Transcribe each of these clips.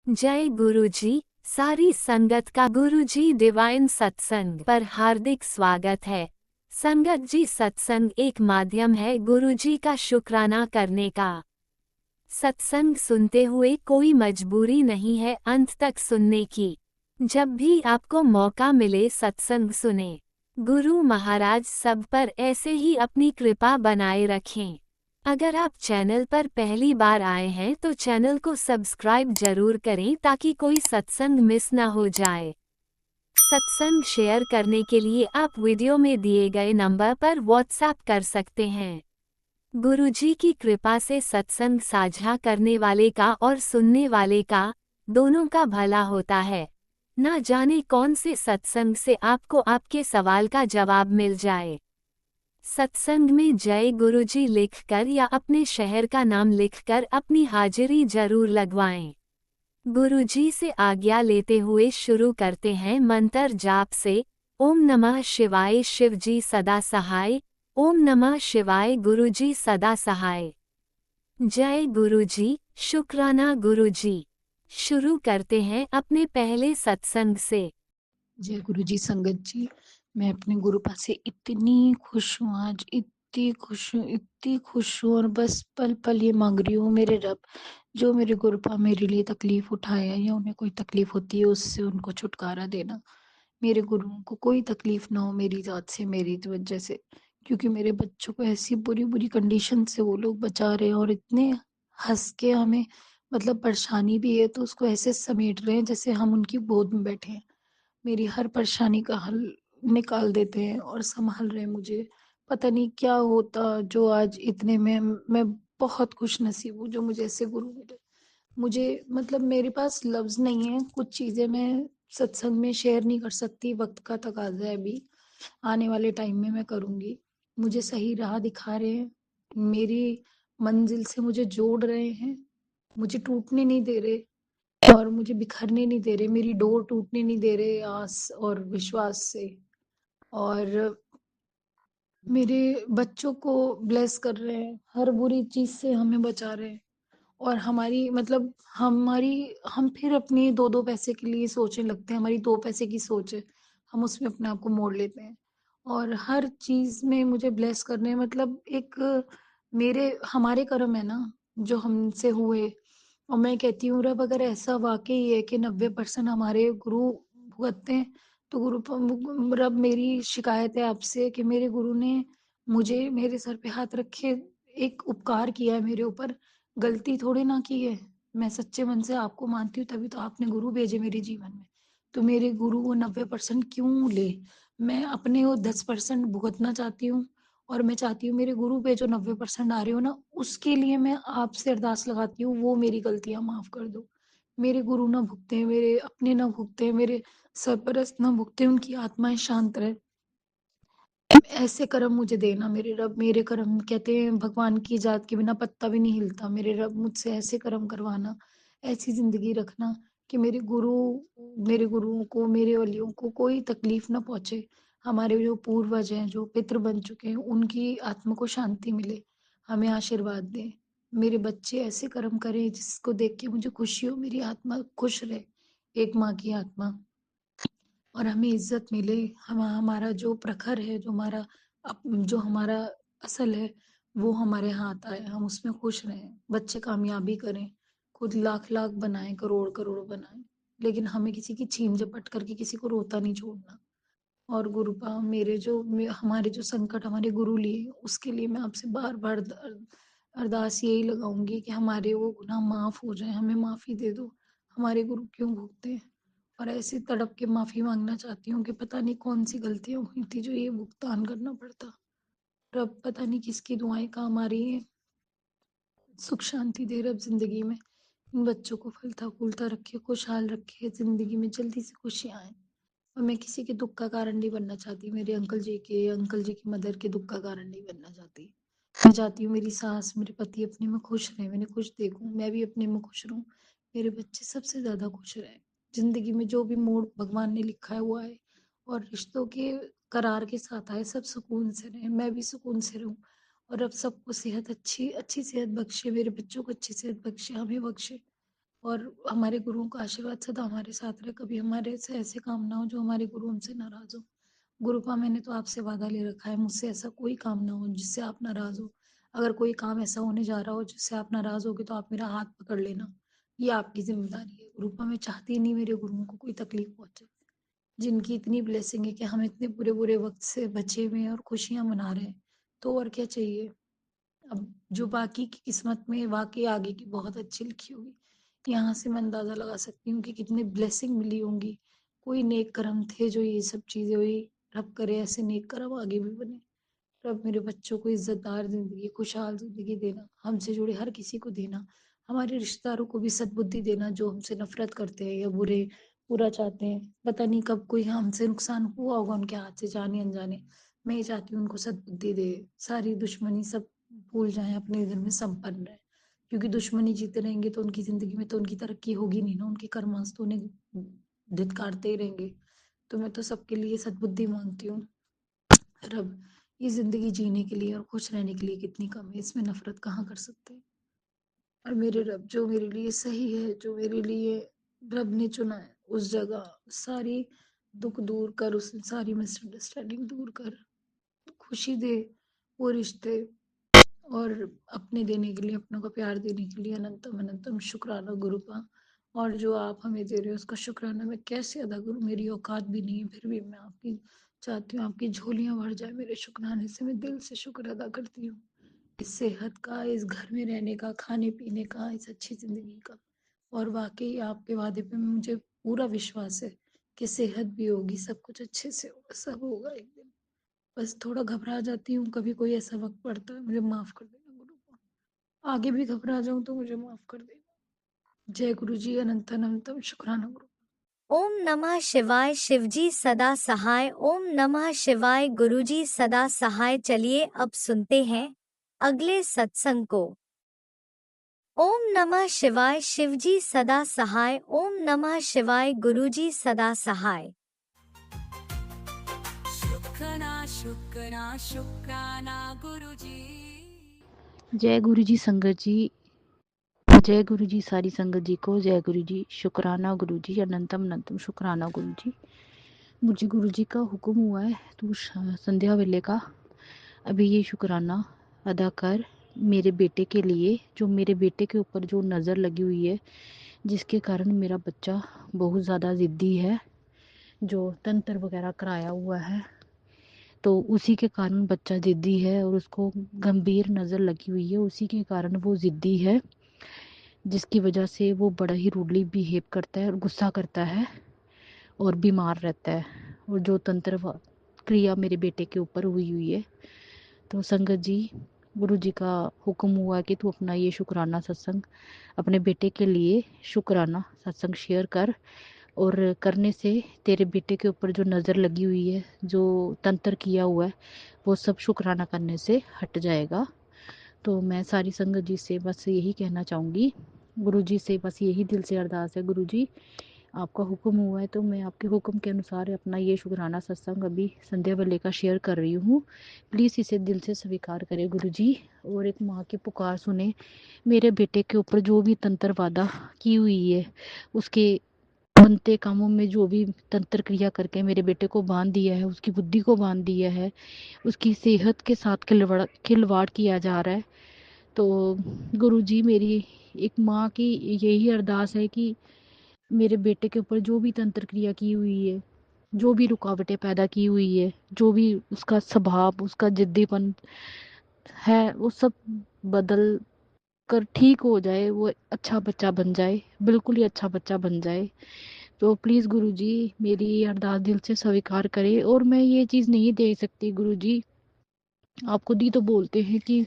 जय गुरुजी। सारी संगत का गुरुजी डिवाइन सत्संग पर हार्दिक स्वागत है। संगत जी, सत्संग एक माध्यम है गुरुजी का शुक्राना करने का। सत्संग सुनते हुए कोई मजबूरी नहीं है अंत तक सुनने की। जब भी आपको मौका मिले सत्संग सुने। गुरु महाराज सब पर ऐसे ही अपनी कृपा बनाए रखें। अगर आप चैनल पर पहली बार आए हैं तो चैनल को सब्सक्राइब जरूर करें ताकि कोई सत्संग मिस ना हो जाए। सत्संग शेयर करने के लिए आप वीडियो में दिए गए नंबर पर व्हाट्सएप कर सकते हैं। गुरुजी की कृपा से सत्संग साझा करने वाले का और सुनने वाले का, दोनों का भला होता है। ना जाने कौन से सत्संग से आपको आपके सवाल का जवाब मिल जाए। सत्संग में जय गुरुजी लिखकर या अपने शहर का नाम लिखकर अपनी हाजिरी जरूर लगवाएं। गुरुजी से आज्ञा लेते हुए शुरू करते हैं मंत्र जाप से। ओम नमः शिवाय शिवजी सदा सहाय। ओम नमः शिवाय गुरुजी सदा सहाय। जय गुरुजी, शुक्राना गुरुजी। शुरू करते हैं अपने पहले सत्संग से। जय गुरु जी। संगत जी, मैं अपने गुरु पास से इतनी खुश हूँ आज, इतनी खुश हूँ और बस पल पल ये मांग रही हूँ मेरे रब, जो मेरे गुरु पा मेरे लिए तकलीफ उठाया या उन्हें कोई तकलीफ होती है उससे उनको छुटकारा देना। मेरे गुरुओं को कोई तकलीफ ना हो मेरी जात से, मेरी वजह से, क्योंकि मेरे बच्चों को ऐसी बुरी बुरी कंडीशन से वो लोग बचा रहे हैं और इतने हंस के हमें, मतलब परेशानी भी है तो उसको ऐसे समेट रहे हैं जैसे हम उनकी गोद में बैठे हैं। मेरी हर परेशानी का हल निकाल देते हैं और संभाल रहे हैं मुझे। पता नहीं क्या होता जो आज इतने में मैं बहुत खुश नसीब हूँ जो मुझे ऐसे गुरु मिले। मुझे मतलब मेरे पास लफ्ज़ नहीं है, कुछ चीज़ें मैं सत्संग में शेयर नहीं कर सकती, वक़्त का तकाज़ा है अभी। आने वाले टाइम में मैं करूँगी। मुझे सही राह दिखा रहे हैं, मेरी मंज़िल से मुझे जोड़ रहे हैं, मुझे टूटने नहीं दे रहे और मुझे बिखरने नहीं दे रहे, मेरी डोर टूटने नहीं दे रहे आस और विश्वास से। और मेरे बच्चों को ब्लेस कर रहे हैं, हर बुरी चीज़ से हमें बचा रहे हैं। और हमारी मतलब हमारी हम फिर अपनी 2-2 पैसे के लिए सोचने लगते हैं, हमारी 2 पैसे की सोच है, हम उसमें अपने आप को मोड़ लेते हैं। और हर चीज़ में मुझे ब्लेस करने मतलब एक मेरे हमारे कर्म है ना, जो हमसे हुए। और मैं कहती हूँ रब अगर ऐसा वाक़ई है कि 90% हमारे गुरु भुगतते हैं, तो गुरु प रब मेरी शिकायत है आपसे कि मेरे गुरु ने मुझे मेरे सर पे हाथ रखे एक उपकार किया है मेरे ऊपर, गलती थोड़ी ना की है। मैं सच्चे मन से आपको मानती हूँ तभी तो आपने गुरु भेजे मेरे जीवन में। तो मेरे गुरु वो 90% क्यों ले? मैं अपने वो 10% भुगतना चाहती हूँ और मैं चाहती हूँ मेरे गुरु पे जो 90% आ रहे हो ना, उसके लिए मैं आपसे अरदास लगाती हूँ, वो मेरी गलतियाँ माफ़ कर दो। मेरे गुरु ना भुगतें, मेरे अपने ना भुगतें, मेरे सरपरस्त ना भुगतें, उनकी आत्माएँ शांत रहें। ऐसे कर्म मुझे देना मेरे रब, मेरे कर्म कहते हैं भगवान की जात के बिना पत्ता भी नहीं हिलता। मेरे रब मुझसे ऐसे कर्म करवाना, ऐसी ज़िंदगी रखना कि मेरे गुरुओं को, मेरे वलियों को कोई तकलीफ़ ना पहुँचे। हमारे जो पूर्वज हैं, जो पितृ बन चुके हैं, उनकी आत्मा को शांति मिले। हमें आशीर्वाद दें। मेरे बच्चे ऐसे कर्म करें जिसको देख के मुझे खुशी हो, मेरी आत्मा खुश रहे, एक माँ की आत्मा। और हमें इज़्ज़त मिले, हमारा जो प्रखर है, जो हमारा असल है, वो हमारे हाथ आए, हम उसमें खुश रहें, बच्चे कामयाबी करें, खुद लाख-लाख बनाएँ, करोड़-करोड़ बनाएँ, लेकिन हमें किसी की छीन झपट करके किसी को रोता नहीं छोड़ना। और गुरुपा मेरे जो हमारे जो संकट हमारे गुरु लिए, उसके लिए मैं आपसे बार-बार अरदास यही लगाऊँगी कि हमारे वो गुनाह माफ़ हो जाएँ, हमें माफ़ी दे दो। हमारे गुरु क्यों भुगते हैं? और ऐसे तड़प के माफ़ी माँगना चाहती हूँ कि पता नहीं कौन-सी गलतियाँ हुई थी जो ये भुगतान करना पड़ता। रब पता नहीं किसकी दुआएँ काम आ रही हैं। सुख शांति दे रब ज़िंदगी में। इन बच्चों को फलता-फूलता रखे, खुशहाल रखे, ज़िंदगी में जल्दी से खुशियाँ आएँ। और मैं किसी के दुःख का कारण नहीं बनना चाहती। मेरे अंकल जी की मदर के दुःख का कारण नहीं बनना चाहती। मैं चाहती हूँ मेरी सास, मेरे पति अपने में खुश रहें, मैंने खुश देखूँ, मैं भी अपने में खुश रहूँ, मेरे बच्चे सबसे ज़्यादा खुश रहें। ज़िंदगी में जो भी मोड़ भगवान ने लिखा है वो आए और रिश्तों के करार के साथ आए, सब सुकून से रहें, मैं भी सुकून से रहूँ और अब सबको सेहत अच्छी अच्छी सेहत बख्शे, मेरे बच्चों को अच्छी सेहत बख्शे, हमें बख्शे। और हमारे गुरुओं का आशीर्वाद सदा हमारे साथ रहे। कभी हमारे से ऐसे काम ना हो जो हमारे गुरु हमसे नाराज हो। गुरुपा मैंने तो आपसे वादा ले रखा है, मुझसे ऐसा कोई काम ना हो जिससे आप नाराज हो। अगर कोई काम ऐसा होने जा रहा हो जिससे आप नाराज होगे तो आप मेरा हाथ पकड़ लेना, ये आपकी जिम्मेदारी है। गुरुपा मैं चाहती नहीं मेरे गुरुओं को कोई तकलीफ पहुंचे, जिनकी इतनी ब्लेसिंग है कि हम इतने बुरे बुरे वक्त से बचे हुए हैं और खुशियां मना रहे हैं, तो और क्या चाहिए। अब जो बाकी की किस्मत में वाकई आगे की बहुत अच्छी लिखी होगी, यहाँ से मैं अंदाजा लगा सकती हूँ कि कितनी ब्लेसिंग मिली होंगी। कोई नेक कर्म थे जो ये सब चीजें हुई। रब करे ऐसे नेक कर्म आगे भी बने। रब मेरे बच्चों को इज्जतदार जिंदगी, खुशहाल जिंदगी देना, हमसे जुड़े हर किसी को देना, हमारे रिश्तेदारों को भी सद्बुद्धि देना जो हमसे नफरत करते हैं या बुरा चाहते हैं। पता नहीं कब कोई हमसे नुकसान हुआ होगा उनके हाथ से, जाने अनजाने। मैं ये चाहती हूँ उनको सद्बुद्धि दे, सारी दुश्मनी सब भूल जाएं, अपने दिल में संपन्न रहे। क्योंकि दुश्मनी जीते रहेंगे तो उनकी जिंदगी में तो उनकी तरक्की होगी नहीं ना, उनके कर्मांश तो उन्हें धिक्कारते ही रहेंगे। तो मैं तो सबके लिए सद्बुद्धि मांगती हूँ। रब ये जिंदगी जीने के लिए और खुश रहने के लिए कितनी कम है, इसमें नफरत कहाँ कर सकते हैं। और मेरे रब जो मेरे लिए सही है, जो मेरे लिए रब ने चुना है, उस जगह सारी दुख दूर कर, उस सारी मिसअंडरस्टैंडिंग दूर कर, खुशी दे, वो रिश्ते और अपने देने के लिए, अपनों का प्यार देने के लिए अनंतम अनंतम शुक्राना गुरुपा। और जो आप हमें दे रहे हो उसका शुक्राना मैं कैसे अदा करूं, मेरी औकात भी नहीं है, फिर भी मैं आपकी चाहती हूँ आपकी झोलियां भर जाए मेरे शुक्राने से। मैं दिल से शुक्र अदा करती हूँ इस सेहत का, इस घर में रहने का, खाने पीने का, इस अच्छी जिंदगी का। और वाकई आपके वादे पे मुझे पूरा विश्वास है कि सेहत भी होगी, सब कुछ अच्छे से होगा, सब होगा एक दिन। बस थोड़ा घबरा जाती हूँ, कभी कोई ऐसा वक्त पड़ता है, मुझे माफ कर देना गुरु। आगे भी घबरा जाऊं तो मुझे माफ कर देना। जय गुरु जी, अनंत अनंतम शुक्राना गुरु। ओम नमः शिवाय। शिवजी सदा सहाय। ओम नमः शिवाय। गुरुजी सदा सहाय। चलिए अब सुनते हैं अगले सत्संग को। ओम नमः शिवाय। शिवजी सदा सहाय। ओम नमः शिवाय। गुरुजी सदा सहाय। शुक्राना शुक्राना शुक्राना गुरुजी। जय गुरु जी संगत जी। जय गुरु जी सारी संगत जी को जय गुरु जी। शुक्राना गुरु जी, अनंतम अनंतम शुक्राना गुरु जी। मुझे गुरु जी का हुक्म हुआ है तू संध्या वेले का अभी ये शुक्राना अदा कर मेरे बेटे के लिए, जो मेरे बेटे के ऊपर जो नज़र लगी हुई है, जिसके कारण मेरा बच्चा बहुत ज़्यादा ज़िद्दी है, जो तंत्र वगैरह कराया हुआ है, तो उसी के कारण बच्चा ज़िद्दी है और उसको गंभीर नज़र लगी हुई है, उसी के कारण वो ज़िद्दी है, जिसकी वजह से वो बड़ा ही रूडली बिहेव करता है और गुस्सा करता है और बीमार रहता है। और जो तंत्र क्रिया मेरे बेटे के ऊपर हुई हुई है, तो संगत जी गुरु जी का हुक्म हुआ कि तू अपना ये शुक्राना सत्संग अपने बेटे के लिए शुक्राना सत्संग शेयर कर, और करने से तेरे बेटे के ऊपर जो नज़र लगी हुई है, जो तंत्र किया हुआ है, वो सब शुक्राना करने से हट जाएगा। तो मैं सारी संगत जी से बस यही कहना चाहूँगी, गुरु जी से बस यही दिल से अरदास है, गुरु जी आपका हुक्म हुआ है तो मैं आपके हुक्म के अनुसार अपना ये शुक्राना सत्संग अभी संध्या वेले का शेयर कर रही हूँ। प्लीज़ इसे दिल से स्वीकार करें गुरु जी, और एक माँ की पुकार सुने। मेरे बेटे के ऊपर जो भी तंत्र वादा की हुई है, उसके बनते कामों में जो भी तंत्र क्रिया करके मेरे बेटे को बांध दिया है, उसकी बुद्धि को बांध दिया है, उसकी सेहत के साथ खिलवाड़ किया जा रहा है। तो गुरुजी मेरी एक माँ की यही अरदास है कि मेरे बेटे के ऊपर जो भी तंत्र क्रिया की हुई है, जो भी रुकावटें पैदा की हुई है, जो भी उसका स्वभाव, उसका जिद्दीपन है, वो सब बदल कर ठीक हो जाए, वो अच्छा बच्चा बन जाए, बिल्कुल ही अच्छा बच्चा बन जाए। तो प्लीज़ गुरुजी मेरी ये अरदास दिल से स्वीकार करें। और मैं ये चीज़ नहीं दे सकती गुरुजी, आप खुद ही तो बोलते हैं कि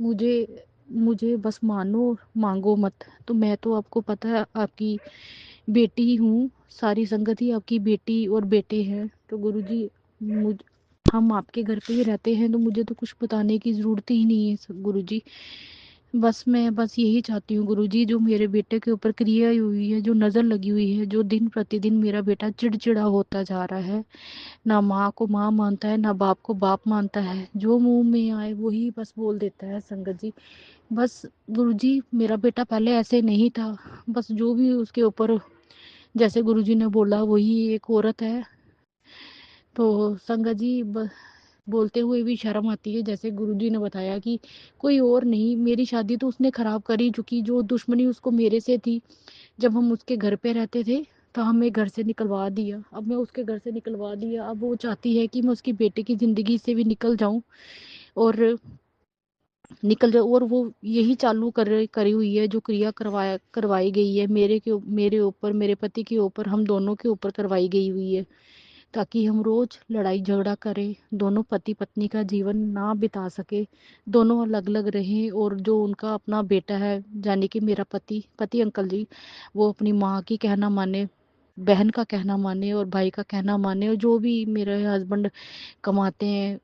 मुझे मुझे बस मानो, मांगो मत। तो मैं तो आपको पता है आपकी बेटी ही हूँ, सारी संगत ही आपकी बेटी और बेटे हैं। तो गुरुजी मुझ हम आपके घर पे ही रहते हैं, तो मुझे तो कुछ बताने की ज़रूरत ही नहीं है गुरुजी। मैं बस यही चाहती हूँ गुरुजी, जो मेरे बेटे के ऊपर क्रिया हुई है, जो नज़र लगी हुई है, जो दिन प्रतिदिन मेरा बेटा चिड़चिड़ा होता जा रहा है, ना माँ को माँ मानता है, ना बाप को बाप मानता है, जो मुंह में आए वही बस बोल देता है संगत जी। बस गुरुजी मेरा बेटा पहले ऐसे नहीं था, बस जो भी उसके ऊपर जैसे गुरुजी ने बोला वही एक औरत है। तो संगत जी बोलते हुए भी शर्म आती है। जैसे गुरुजी ने बताया कि कोई और नहीं, मेरी शादी तो उसने खराब करी, चुकी जो दुश्मनी उसको मेरे से थी जब हम उसके घर पे रहते थे, तो हमें घर से निकलवा दिया। अब मैं उसके घर से निकलवा दिया, अब वो चाहती है कि मैं उसकी बेटे की जिंदगी से भी निकल जाऊं और निकल जाऊं। और वो यही चालू करी हुई है, जो क्रिया करवाई गई है मेरे ऊपर, मेरे पति के ऊपर, हम दोनों के ऊपर करवाई गई हुई है, ताकि हम रोज लड़ाई झगड़ा करें, दोनों पति पत्नी का जीवन ना बिता सके, दोनों अलग अलग रहें। और जो उनका अपना बेटा है, यानी कि मेरा पति पति अंकल जी, वो अपनी माँ की कहना माने, बहन का कहना माने और भाई का कहना माने। और जो भी मेरे हस्बैंड कमाते हैं,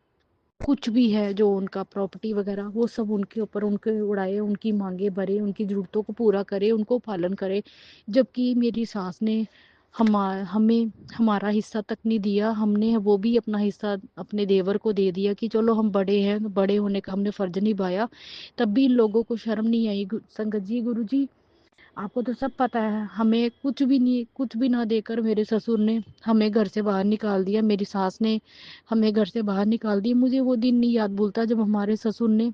कुछ भी है जो उनका प्रॉपर्टी वगैरह, वो सब उनके ऊपर उनके उड़ाए, उनकी मांगे भरे, उनकी जरूरतों को पूरा करे, उनको पालन करे। जबकि मेरी सास ने हमें हमारा हिस्सा तक नहीं दिया। हमने वो भी अपना हिस्सा अपने देवर को दे दिया कि चलो हम बड़े हैं, बड़े होने का हमने फर्ज निभाया। तब भी इन लोगों को शर्म नहीं आई। संगत जी, गुरु जी, आपको तो सब पता है, हमें कुछ भी नहीं, कुछ भी ना देकर मेरे ससुर ने हमें घर से बाहर निकाल दिया, मेरी सास ने हमें घर से बाहर निकाल दिया। मुझे वो दिन नहीं याद भूलता जब हमारे ससुर ने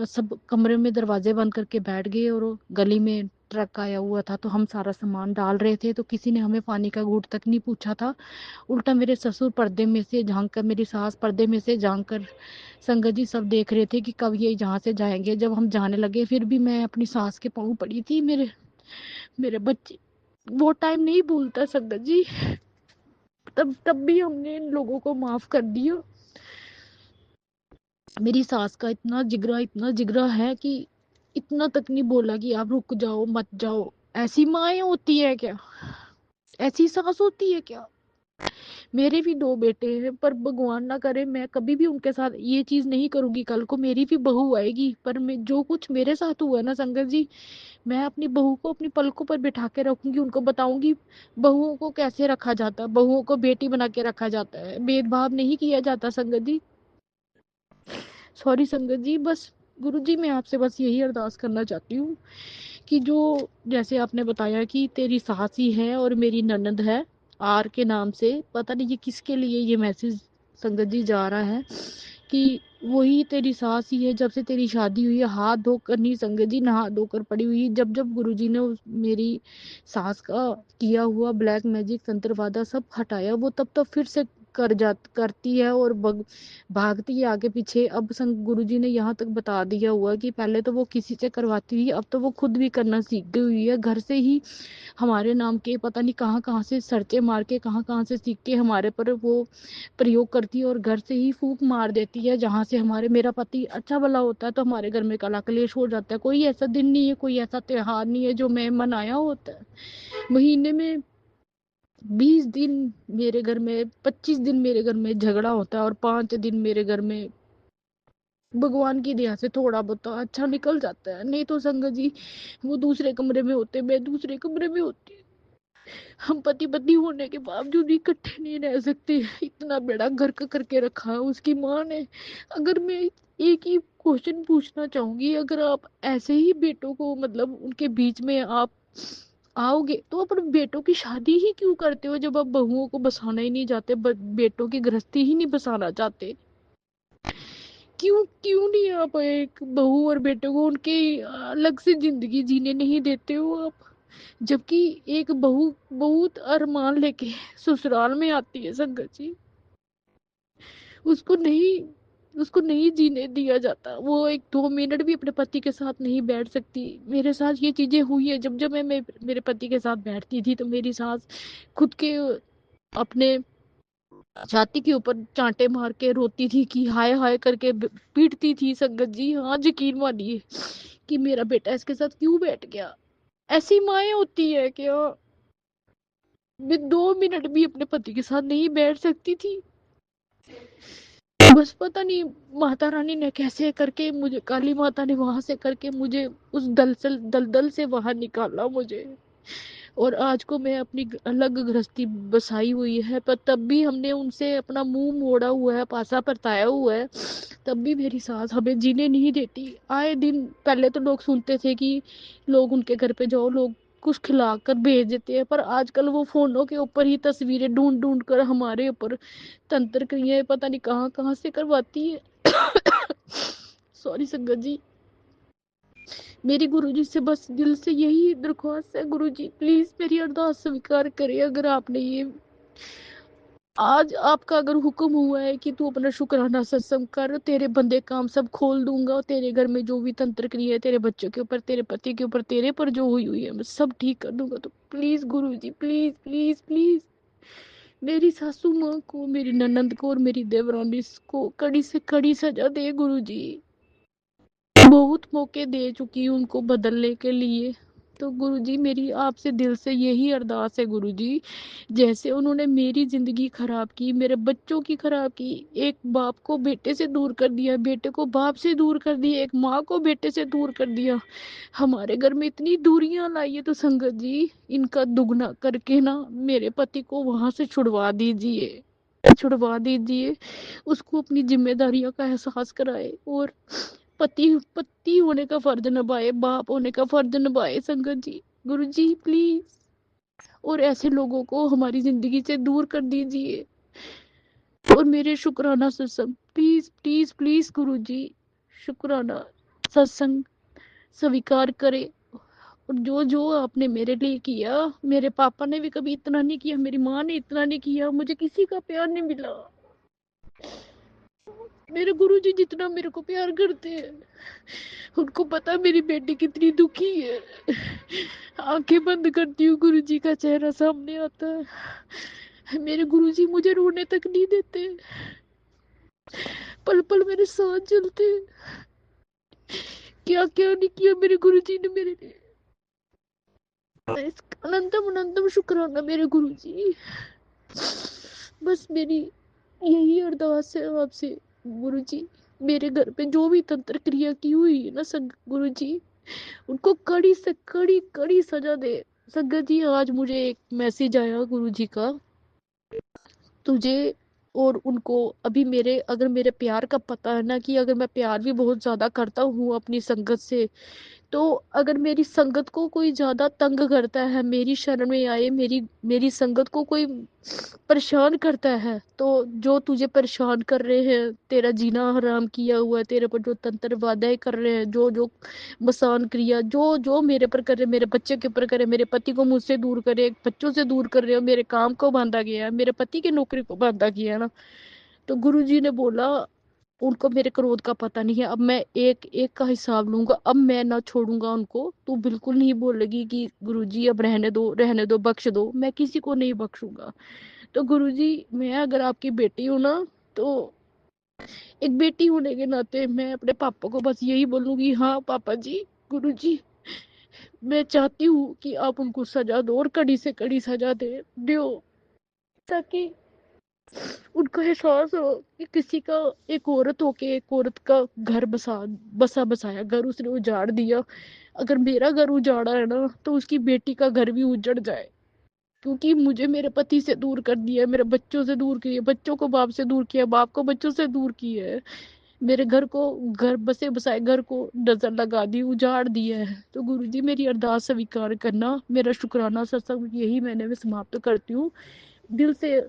सब कमरे में दरवाजे बंद करके बैठ गए और वो गली में ट्रक आया हुआ था, तो हम सारा सामान डाल रहे थे, तो किसी ने हमें पानी का घूंट तक नहीं पूछा था। उल्टा मेरे ससुर पर्दे में से झांक कर, मेरी सास पर्दे में से झांक कर, संगत जी सब देख रहे थे कि कब ये जहाँ से जाएंगे। जब हम जाने लगे, फिर भी मैं अपनी सास के पाँव पड़ी थी। मेरे मेरे बच्चे वो टाइम नहीं भूलता संगत जी। तब तब भी हमने इन लोगों को माफ कर दिया। मेरी सास का इतना जिगरा है कि इतना तक नहीं बोला कि आप रुक जाओ, मत जाओ। ऐसी माएँ होती है क्या? ऐसी सास होती है क्या? मेरे भी दो बेटे हैं, पर भगवान ना करे मैं कभी भी उनके साथ ये चीज नहीं करूंगी। कल को मेरी भी बहू आएगी, पर मैं जो कुछ मेरे साथ हुआ ना संगत जी, मैं अपनी बहू को अपनी पलकों पर बिठा के रखूंगी, उनको बताऊंगी बहुओं को कैसे रखा जाता है, बहुओं को बेटी बना के रखा जाता है, भेदभाव नहीं किया जाता संगत जी। सॉरी संगत जी, बस गुरु जी मैं आपसे बस यही अरदास करना चाहती हूँ कि जो जैसे आपने बताया कि तेरी सास ही है और मेरी ननद है, आर के नाम से, पता नहीं ये किसके लिए ये मैसेज संगत जी जा रहा है कि वही तेरी सास ही है। जब से तेरी शादी हुई है हाथ धोकर नहीं संगत जी, नहा धोकर पड़ी हुई है। जब जब गुरुजी ने मेरी सास का किया हुआ ब्लैक मैजिक तंत्रवादा सब हटाया, वो तब तब फिर से करती है और भागती है आगे पीछे। अब संग गुरुजी ने यहाँ तक बता दिया हुआ कि पहले तो वो किसी से करवाती थी, अब तो वो खुद भी करना सीख गई हुई है। घर से ही हमारे नाम के पता नहीं कहाँ कहाँ से सर्चे मार के, कहाँ कहाँ से सीख के हमारे पर वो प्रयोग करती है और घर से ही फूंक मार देती है। जहाँ से हमारे मेरा पति अच्छा भला होता है तो हमारे घर में कला कलेश हो जाता है। कोई ऐसा दिन नहीं है, कोई ऐसा त्योहार नहीं है जो मैं मनाया होता है। महीने में 20 दिन मेरे घर में, 25 दिन मेरे घर में झगड़ा होता है और 5 दिन मेरे घर में भगवान की दया से थोड़ा बहुत अच्छा निकल जाता है। नहीं तो संगत जी, वो दूसरे कमरे में होते, मैं दूसरे कमरे में होती, हम पति पत्नी होने के बावजूद भी इकट्ठे नहीं रह सकते। इतना बड़ा घर का करके रखा है उसकी माँ ने। अगर मैं एक ही क्वेश्चन पूछना चाहूंगी, अगर आप ऐसे ही बेटों को मतलब उनके बीच में आप आओगे तो अपने बेटों की शादी ही क्यों करते हो, जब आप बहुओं को बसाना ही नहीं चाहते, बेटों की गृहस्थी ही नहीं बसाना चाहते? क्यों क्यों नहीं आप एक बहू और बेटे को उनके अलग से जिंदगी जीने नहीं देते हो आप? जबकि एक बहू बहुत अरमान लेके ससुराल में आती है संगत जी, उसको नहीं उसको नहीं जीने दिया जाता। वो एक 2 मिनट भी अपने पति के साथ नहीं बैठ सकती। मेरे साथ ये चीजें हुई है। जब जब मैं मेरे पति के साथ बैठती थी तो मेरी सास खुद के अपने छाती के ऊपर चांटे मार के रोती थी कि हाय हाय करके पीटती थी संगत जी। हाँ, यकीन मानिए कि मेरा बेटा इसके साथ क्यों बैठ गया। ऐसी माएँ होती है क्या? मैं 2 मिनट भी अपने पति के साथ नहीं बैठ सकती थी। बस पता नहीं माता रानी ने कैसे करके मुझे, काली माता ने वहां से करके मुझे उस दलदल से बाहर निकाला मुझे। और आज को मैं अपनी अलग गृहस्थी बसाई हुई है, पर तब भी हमने उनसे अपना मुंह मोड़ा हुआ है, पासा परताया हुआ है। तब भी मेरी सास हमें जीने नहीं देती। आए दिन पहले तो लोग सुनते थे कि लोग उनके घर पे जाओ, लोग कुछ खिला कर भेज देते हैं, पर आजकल वो फोनों के ऊपर ही तस्वीरें ढूंढ ढूंढ कर हमारे ऊपर तंत्र क्रियाएं पता नहीं कहाँ कहाँ से करवाती है। सॉरी संगत जी। मेरी गुरुजी से बस दिल से यही दरख्वास्त है, गुरुजी प्लीज मेरी अरदास स्वीकार करें। अगर आपने ये आज आपका अगर हुक्म हुआ है कि तू अपना शुक्राना सत्संग कर, तेरे बंदे काम सब खोल दूंगा, तेरे घर में जो भी तंत्र क्रिया है तेरे बच्चों के ऊपर, तेरे पति के ऊपर, तेरे पर जो हुई हुई है मैं सब ठीक कर दूंगा। तो please Guruji, please please please मेरी सासू माँ को, मेरी ननंद को और मेरी देवरानी को कड़ी से कड़ी सजा दे गुरुजी। बहुत मौके दे चुकी हूँ उनको बदलने के लिए। तो गुरुजी मेरी आपसे दिल से यही अरदास है गुरुजी, जैसे उन्होंने मेरी जिंदगी खराब की, मेरे बच्चों की खराब की, एक बाप को बेटे से दूर कर दिया, बेटे को बाप से दूर कर दिया, एक माँ को बेटे से दूर कर दिया, हमारे घर में इतनी दूरियां लाई है, तो संगत जी इनका दुगना करके ना मेरे पति को वहां से छुड़वा दीजिए, उसको अपनी जिम्मेदारियों का एहसास कराए और पति पति होने का फर्ज निभाए, बाप होने का फर्ज निभाए संगत जी। गुरु जी प्लीज, और ऐसे लोगों को हमारी जिंदगी से दूर कर दीजिए। और मेरे शुक्राना सत्संग प्लीज प्लीज प्लीज गुरु जी, शुक्राना सत्संग स्वीकार करे। और जो जो आपने मेरे लिए किया, मेरे पापा ने भी कभी इतना नहीं किया, मेरी माँ ने इतना नहीं किया, मुझे किसी का प्यार नहीं मिला। मेरे गुरुजी जितना मेरे को प्यार करते हैं, उनको पता मेरी बेटी कितनी दुखी है। आंखें बंद करती हूँ, गुरुजी का चेहरा सामने आता है। मेरे गुरुजी मुझे रोने तक नहीं देते, पल पल मेरे साथ चलते। क्या क्या नहीं किया मेरे गुरुजी ने मेरे लिए। अनंतम अनंतम शुक्राना मेरे गुरुजी। बस मेरी यही अरदास है आपसे गुरुजी, मेरे घर पे जो भी तंत्र क्रिया की हुई है ना गुरुजी, उनको कड़ी से कड़ी कड़ी सजा दे। संगत जी आज मुझे एक मैसेज आया गुरुजी का, तुझे और उनको अभी मेरे, अगर मेरे प्यार का पता है ना, कि अगर मैं प्यार भी बहुत ज्यादा करता हूँ अपनी संगत से, तो अगर मेरी संगत को कोई ज्यादा तंग करता है, मेरी शरण में आए, मेरी मेरी संगत को कोई परेशान करता है, तो जो तुझे परेशान कर रहे हैं, तेरा जीना हराम किया हुआ है, तेरे पर जो तंत्र वादाएं कर रहे हैं, जो जो मसान क्रिया जो जो मेरे पर कर रहे, मेरे बच्चे के ऊपर करे, मेरे पति को मुझसे दूर करे, बच्चों से दूर कर रहे हो, मेरे काम को बांधा गया है, मेरे पति की नौकरी को बांधा गया है ना, तो गुरु जी ने बोला उनको मेरे क्रोध का पता नहीं है, अब मैं एक एक का हिसाब लूंगा, अब मैं ना छोड़ूंगा उनको। तू बिल्कुल नहीं बोलेगी कि गुरुजी अब रहने दो बख्श दो, मैं किसी को नहीं बख्शूंगा। तो गुरुजी मैं अगर आपकी बेटी हूं ना, तो एक बेटी होने के नाते मैं अपने पापा को बस यही बोलूंगी, हाँ पापा जी, गुरुजी मैं चाहती हूँ कि आप उनको सजा दो और कड़ी से कड़ी सजा दो, ताकि उनको एहसास हो कि किसी का, एक औरत होके एक औरत का घर बसा बसाया घर उसने उजाड़ दिया। अगर मेरा घर उजाड़ा है ना, तो उसकी बेटी का घर भी उजड़ जाए, क्योंकि मुझे मेरे पति से दूर कर दिया, मेरे बच्चों से दूर किया, बच्चों को बाप से दूर किया, बाप को बच्चों से दूर किया है, मेरे घर को, घर बसे बसाए घर को नजर लगा दी, उजाड़ दिया है। तो गुरुजी मेरी अरदास स्वीकार करना, मेरा शुक्राना सत्संग यही मैं समाप्त करती हूँ। दिल से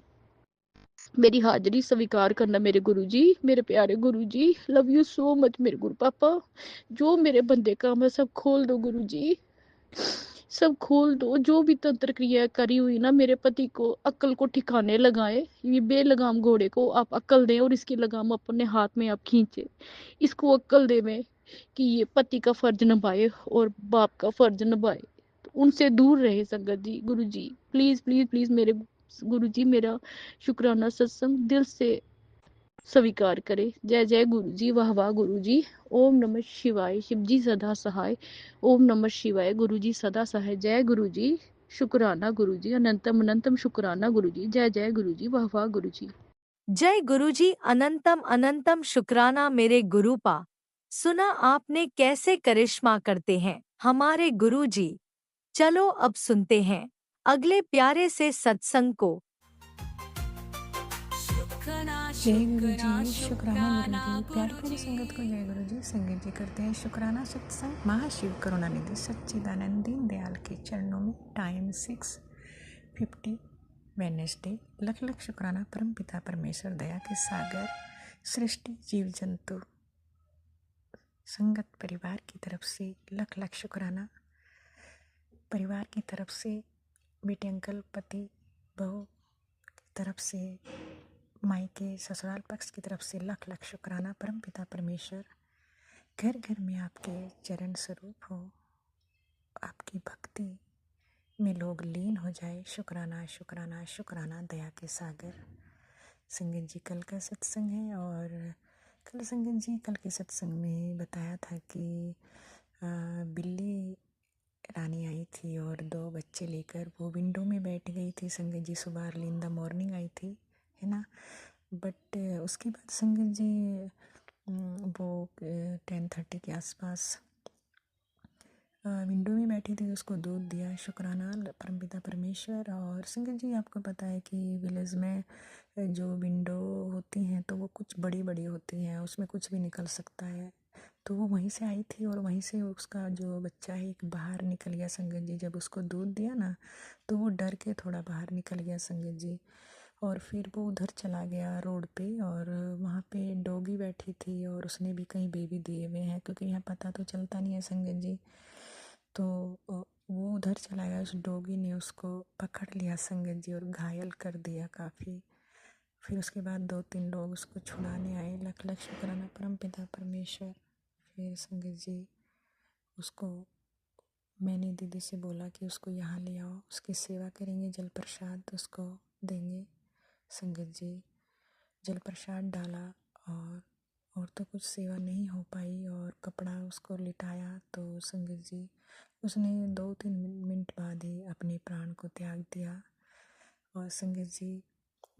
मेरी हाजिरी स्वीकार करना मेरे गुरुजी, मेरे प्यारे गुरुजी, लव यू सो मच मेरे गुरु पापा। जो मेरे बंदे काम है सब खोल दो गुरुजी, सब खोल दो। जो भी तंत्र क्रिया करी हुई ना, मेरे पति को अक्ल को ठिकाने लगाए, ये बेलगाम घोड़े को आप अक्ल दें और इसकी लगाम अपने हाथ में आप खींचे, इसको अक्ल दे में कि ये पति का फर्ज निभाए और बाप का फर्ज निभाए, तो उनसे दूर रहे संगत जी। गुरु जी प्लीज प्लीज प्लीज मेरे गुरु जी मेरा शुक्राना सत्संग दिल से स्वीकार करे। जय जय गुरु जी, वाह वाह गुरु जी। ओम नमः शिवाय, शिव जी सदा सहाय। ओम नमः शिवाय, गुरु जी सदा सहाय। जय गुरु जी, शुक्राना गुरु जी, अनंतम अनंतम शुक्राना गुरु जी। जय जय गुरु जी, वाह वाह गुरु जी। जय गुरुजी, अनंतम अनंतम शुक्राना मेरे गुरुपा। सुना आपने कैसे करिश्मा करते हैं हमारे गुरुजी। चलो अब सुनते हैं अगले प्यारे से सत्संग को जय गुरु जी, शुक्राना गुरु जी। प्यारी प्यारी संगत को जय गुरु जी। संगत जी करते हैं शुक्राना सत्संग महाशिव करुणानिधि सच्चिदानंद दीन दयाल के चरणों में। Time 6:50 Wednesday. लख लख शुक्राना परम पिता परमेश्वर दया के सागर, सृष्टि जीव जंतु संगत परिवार की तरफ से लख लख शुक्राना। परिवार की तरफ से, बेटे अंकल पति बहू की तरफ से, मायके ससुराल पक्ष की तरफ से लख लख शुक्राना। परम पिता परमेश्वर घर घर में आपके चरण स्वरूप हो, आपकी भक्ति में लोग लीन हो जाए। शुक्राना शुक्राना शुक्राना दया के सागर। संगत जी कल का सत्संग है और कल संगत जी कल के सत्संग में बताया था कि बिल्ली रानी आई थी और 2 बच्चे लेकर वो विंडो में बैठ गई थी। संगत जी सुबह early in the morning I थी, है ना। बट उसके बाद संगत जी वो 10:30 के आसपास विंडो में बैठी थी, उसको दूध दिया। शुक्राना परमपिता परमेश्वर। और संगत जी आपको पता है कि विलेज में जो विंडो होती हैं तो वो कुछ बड़ी बड़ी होती हैं, उसमें कुछ भी निकल सकता है। तो वो वहीं से आई थी और वहीं से उसका जो बच्चा है एक बाहर निकल गया। संगत जी जब उसको दूध दिया ना तो वो डर के थोड़ा बाहर निकल गया संगत जी। और फिर वो उधर चला गया रोड पे और वहाँ पे डॉगी बैठी थी और उसने भी कहीं बेबी दिए हुए हैं, क्योंकि यहाँ पता तो चलता नहीं है संगत जी। तो वो उधर चला गया, उस डॉगी ने उसको पकड़ लिया संगत जी और घायल कर दिया काफ़ी। फिर उसके बाद 2-3 लोग उसको छुड़ाने आए। लख लख शुक्राना परम पिता परमेश्वर। फिर संगत जी उसको मैंने दीदी से बोला कि उसको यहाँ ले आओ, उसकी सेवा करेंगे, जल प्रसाद उसको देंगे। संगत जी जल प्रसाद डाला और तो कुछ सेवा नहीं हो पाई और कपड़ा उसको लिटाया तो संगत जी उसने 2-3 मिनट बाद ही अपने प्राण को त्याग दिया। और संगत जी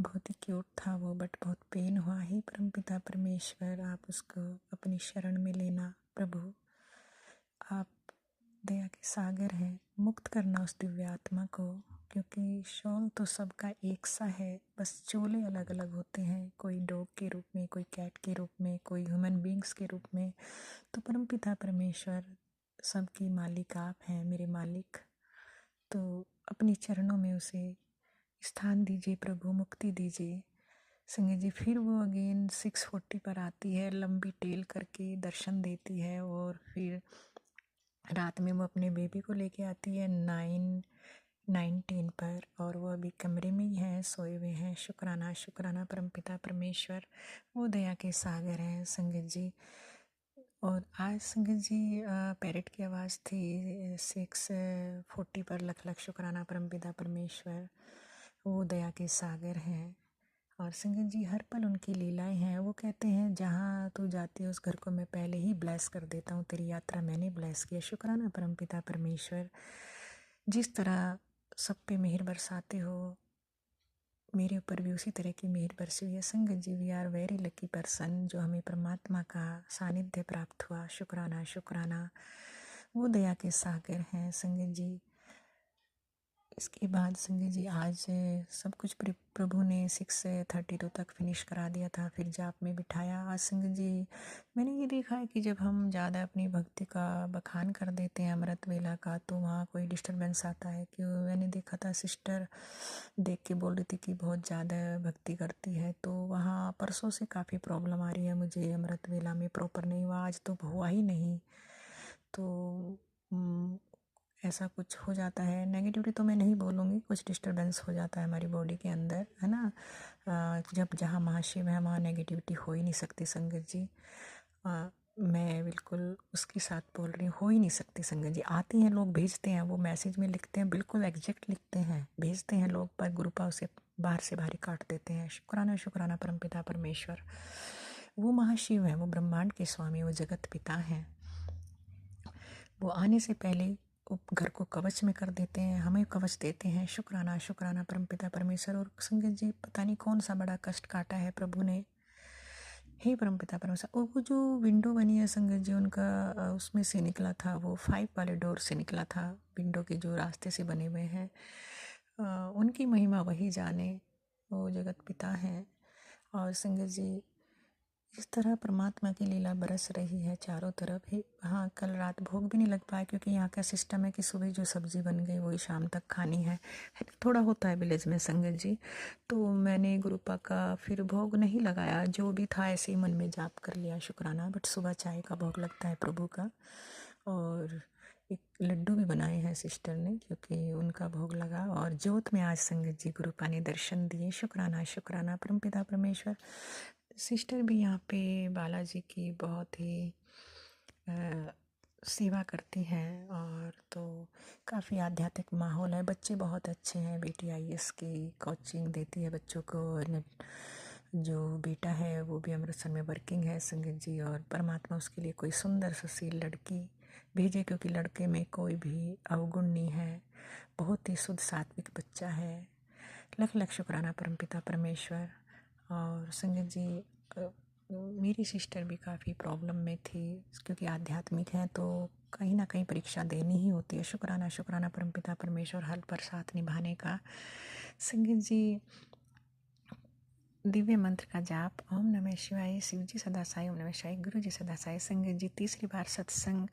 बहुत ही क्यूट था वो, बट बहुत पेन हुआ ही। परमपिता परमेश्वर आप उसको अपनी शरण में लेना प्रभु, आप दया के सागर हैं। मुक्त करना उस दिव्य आत्मा को, क्योंकि शॉल तो सबका एक सा है, बस चोले अलग अलग होते हैं, कोई डॉग के रूप में, कोई कैट के रूप में, कोई ह्यूमन बींग्स के रूप में। तो परमपिता परमेश्वर सबकी मालिक आप हैं, मेरे मालिक। तो अपने चरणों में उसे स्थान दीजिए प्रभु, मुक्ति दीजिए। संगत जी फिर वो अगेन 6:40 पर आती है, लंबी टेल करके दर्शन देती है और फिर रात में वो अपने बेबी को लेके आती है 9:10 पर और वो अभी कमरे में ही हैं, सोए हुए हैं। शुक्राना शुक्राना परमपिता परमेश्वर, वो दया के सागर हैं संगत जी। और आज संगत जी पैरेट की आवाज़ थी 6:40 पर। लख लख शुक्राना परमपिता परमेश्वर, वो दया के सागर हैं। और संगत जी हर पल उनकी लीलाएं हैं। वो कहते हैं जहाँ तू जाती है उस घर को मैं पहले ही ब्लेस कर देता हूँ, तेरी यात्रा मैंने ब्लेस किया। शुक्राना परमपिता परमेश्वर, जिस तरह सब पे मेहर बरसाते हो, मेरे ऊपर भी उसी तरह की मेहर बरसी हुई है। संगत जी we are very lucky person जो हमें परमात्मा का सानिध्य प्राप्त हुआ। शुक्राना शुक्राना, वो दया के सागर हैं संगत जी। इसके बाद संगत जी आज सब कुछ प्रभु ने 6:32 तक फिनिश करा दिया था, फिर जाप में बिठाया। आज संगत जी मैंने ये देखा है कि जब हम ज़्यादा अपनी भक्ति का बखान कर देते हैं अमृत वेला का तो वहाँ कोई डिस्टरबेंस आता है। कि मैंने देखा था सिस्टर देख के बोल रही थी कि बहुत ज़्यादा भक्ति करती है, तो वहाँ परसों से काफ़ी प्रॉब्लम आ रही है मुझे, अमृत वेला में प्रॉपर नहीं हुआ, आज तो हुआ ही नहीं। तो ऐसा कुछ हो जाता है। नेगेटिविटी तो मैं नहीं बोलूँगी, कुछ डिस्टरबेंस हो जाता है हमारी बॉडी के अंदर, है ना। जब जहाँ महाशिव है वहाँ नेगेटिविटी हो ही नहीं सकती संगत जी। मैं बिल्कुल उसके साथ बोल रही हूँ, हो ही नहीं सकती संगत जी। आती हैं लोग, भेजते हैं, वो मैसेज में लिखते हैं, बिल्कुल एग्जैक्ट लिखते हैं, भेजते हैं लोग, पर गुरुपा उसे बाहर से बाहर काट देते हैं। शुक्राना शुक्राना परमपिता परमेश्वर, वो महाशिव है, वो ब्रह्मांड के स्वामी, वो जगत पिता हैं। वो आने से पहले घर को कवच में कर देते हैं, हमें कवच देते हैं। शुक्राना शुक्राना परमपिता परमेश्वर। और संगत जी पता नहीं कौन सा बड़ा कष्ट काटा है प्रभु ने, हे परमपिता परमेश्वर। और वो जो विंडो बनी है संगत जी उनका उसमें से निकला था, वो 5 वाले डोर से निकला था, विंडो के जो रास्ते से बने हुए हैं उनकी महिमा वही जाने, वो जगत पिता हैं। और संगत जी, इस तरह परमात्मा की लीला बरस रही है चारों तरफ ही। हाँ, कल रात भोग भी नहीं लग पाया क्योंकि यहाँ का सिस्टम है कि सुबह जो सब्ज़ी बन गई वही शाम तक खानी है। थोड़ा होता है विलेज में संगत जी। तो मैंने गुरुपा का फिर भोग नहीं लगाया, जो भी था ऐसे ही मन में जाप कर लिया शुक्राना। बट सुबह चाय का भोग लगता है प्रभु का, और एक लड्डू भी बनाए हैं सिस्टर ने क्योंकि उनका भोग लगा। और ज्योत में आज संगत जी गुरुपा ने दर्शन दिए। शुक्राना शुक्राना परमपिता परमेश्वर। सिस्टर भी यहाँ पे बालाजी की बहुत ही सेवा करती हैं, और तो काफ़ी आध्यात्मिक माहौल है। बच्चे बहुत अच्छे हैं, बेटी IAS की कोचिंग देती है बच्चों को, और जो बेटा है वो भी अमृतसर में वर्किंग है संगत जी। और परमात्मा उसके लिए कोई सुंदर सुशील लड़की भेजे, क्योंकि लड़के में कोई भी अवगुण नहीं है, बहुत ही शुद्ध सात्विक बच्चा है। लख लख शुक्राना परमपिता परमेश्वर। और संगत जी, मेरी सिस्टर भी काफ़ी प्रॉब्लम में थी, क्योंकि आध्यात्मिक हैं तो कहीं ना कहीं परीक्षा देनी ही होती है। शुक्राना शुक्राना परमपिता परमेश्वर हल पर साथ निभाने का। संगत जी, दिव्य मंत्र का जाप, ओम नमः शिवाय, शिव जी सदा साई, ओम नमः शिवाय, गुरु जी सदा साई। संगत जी, तीसरी बार सत्संग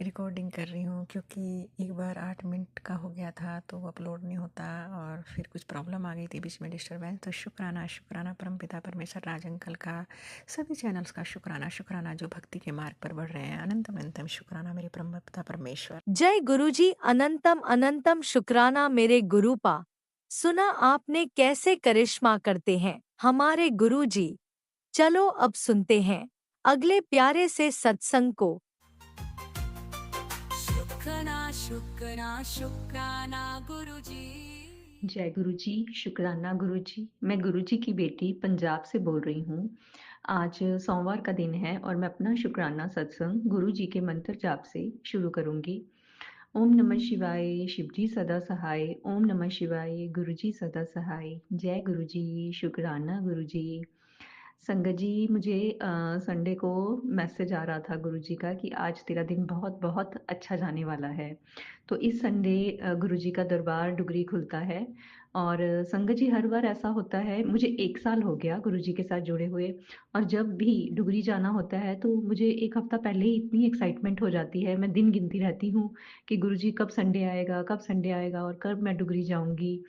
रिकॉर्डिंग कर रही हूँ, क्योंकि एक बार 8 मिनट का हो गया था तो अपलोड नहीं होता, और फिर कुछ प्रॉब्लम आ गई थी बीच में, डिस्टर्बेंस। तो शुक्राना शुक्राना परमपिता परमेश्वर, राज अंकल का, सभी चैनल्स का शुक्राना शुक्राना जो भक्ति के मार्ग पर बढ़ रहे हैं। अनंतम अनंतम शुक्राना मेरे परमपिता परमेश्वर। जय गुरुजी, अनंतम अनंतम शुक्राना मेरे गुरुपा। सुना आपने कैसे करिश्मा करते हैं हमारे गुरुजी। चलो अब सुनते हैं अगले प्यारे से सत्संग को। शुक्राना शुक्राना शुक्राना गुरुजी। जय गुरुजी, शुक्राना गुरुजी। मैं गुरुजी की बेटी पंजाब से बोल रही हूँ। आज सोमवार का दिन है और मैं अपना शुक्राना सत्संग गुरुजी के मंत्र जाप से शुरू करूँगी। ओम नमः शिवाय, शिवजी सदा सहाय। ओम नमः शिवाय, गुरुजी सदा सहाय। जय गुरुजी, शुक्राना गुरुजी। संगत जी, मुझे संडे को मैसेज आ रहा था गुरुजी का कि आज तेरा दिन बहुत बहुत अच्छा जाने वाला है। तो इस संडे गुरुजी का दरबार डुगरी खुलता है। और संगत जी, हर बार ऐसा होता है, मुझे 1 साल हो गया गुरुजी के साथ जुड़े हुए, और जब भी डुगरी जाना होता है तो मुझे 1 हफ्ता पहले ही इतनी एक्साइटमेंट हो जाती है, मैं दिन गिनती रहती हूँ कि गुरुजी कब संडे आएगा, कब संडे आएगा और कब मैं डुगरी जाऊँगी।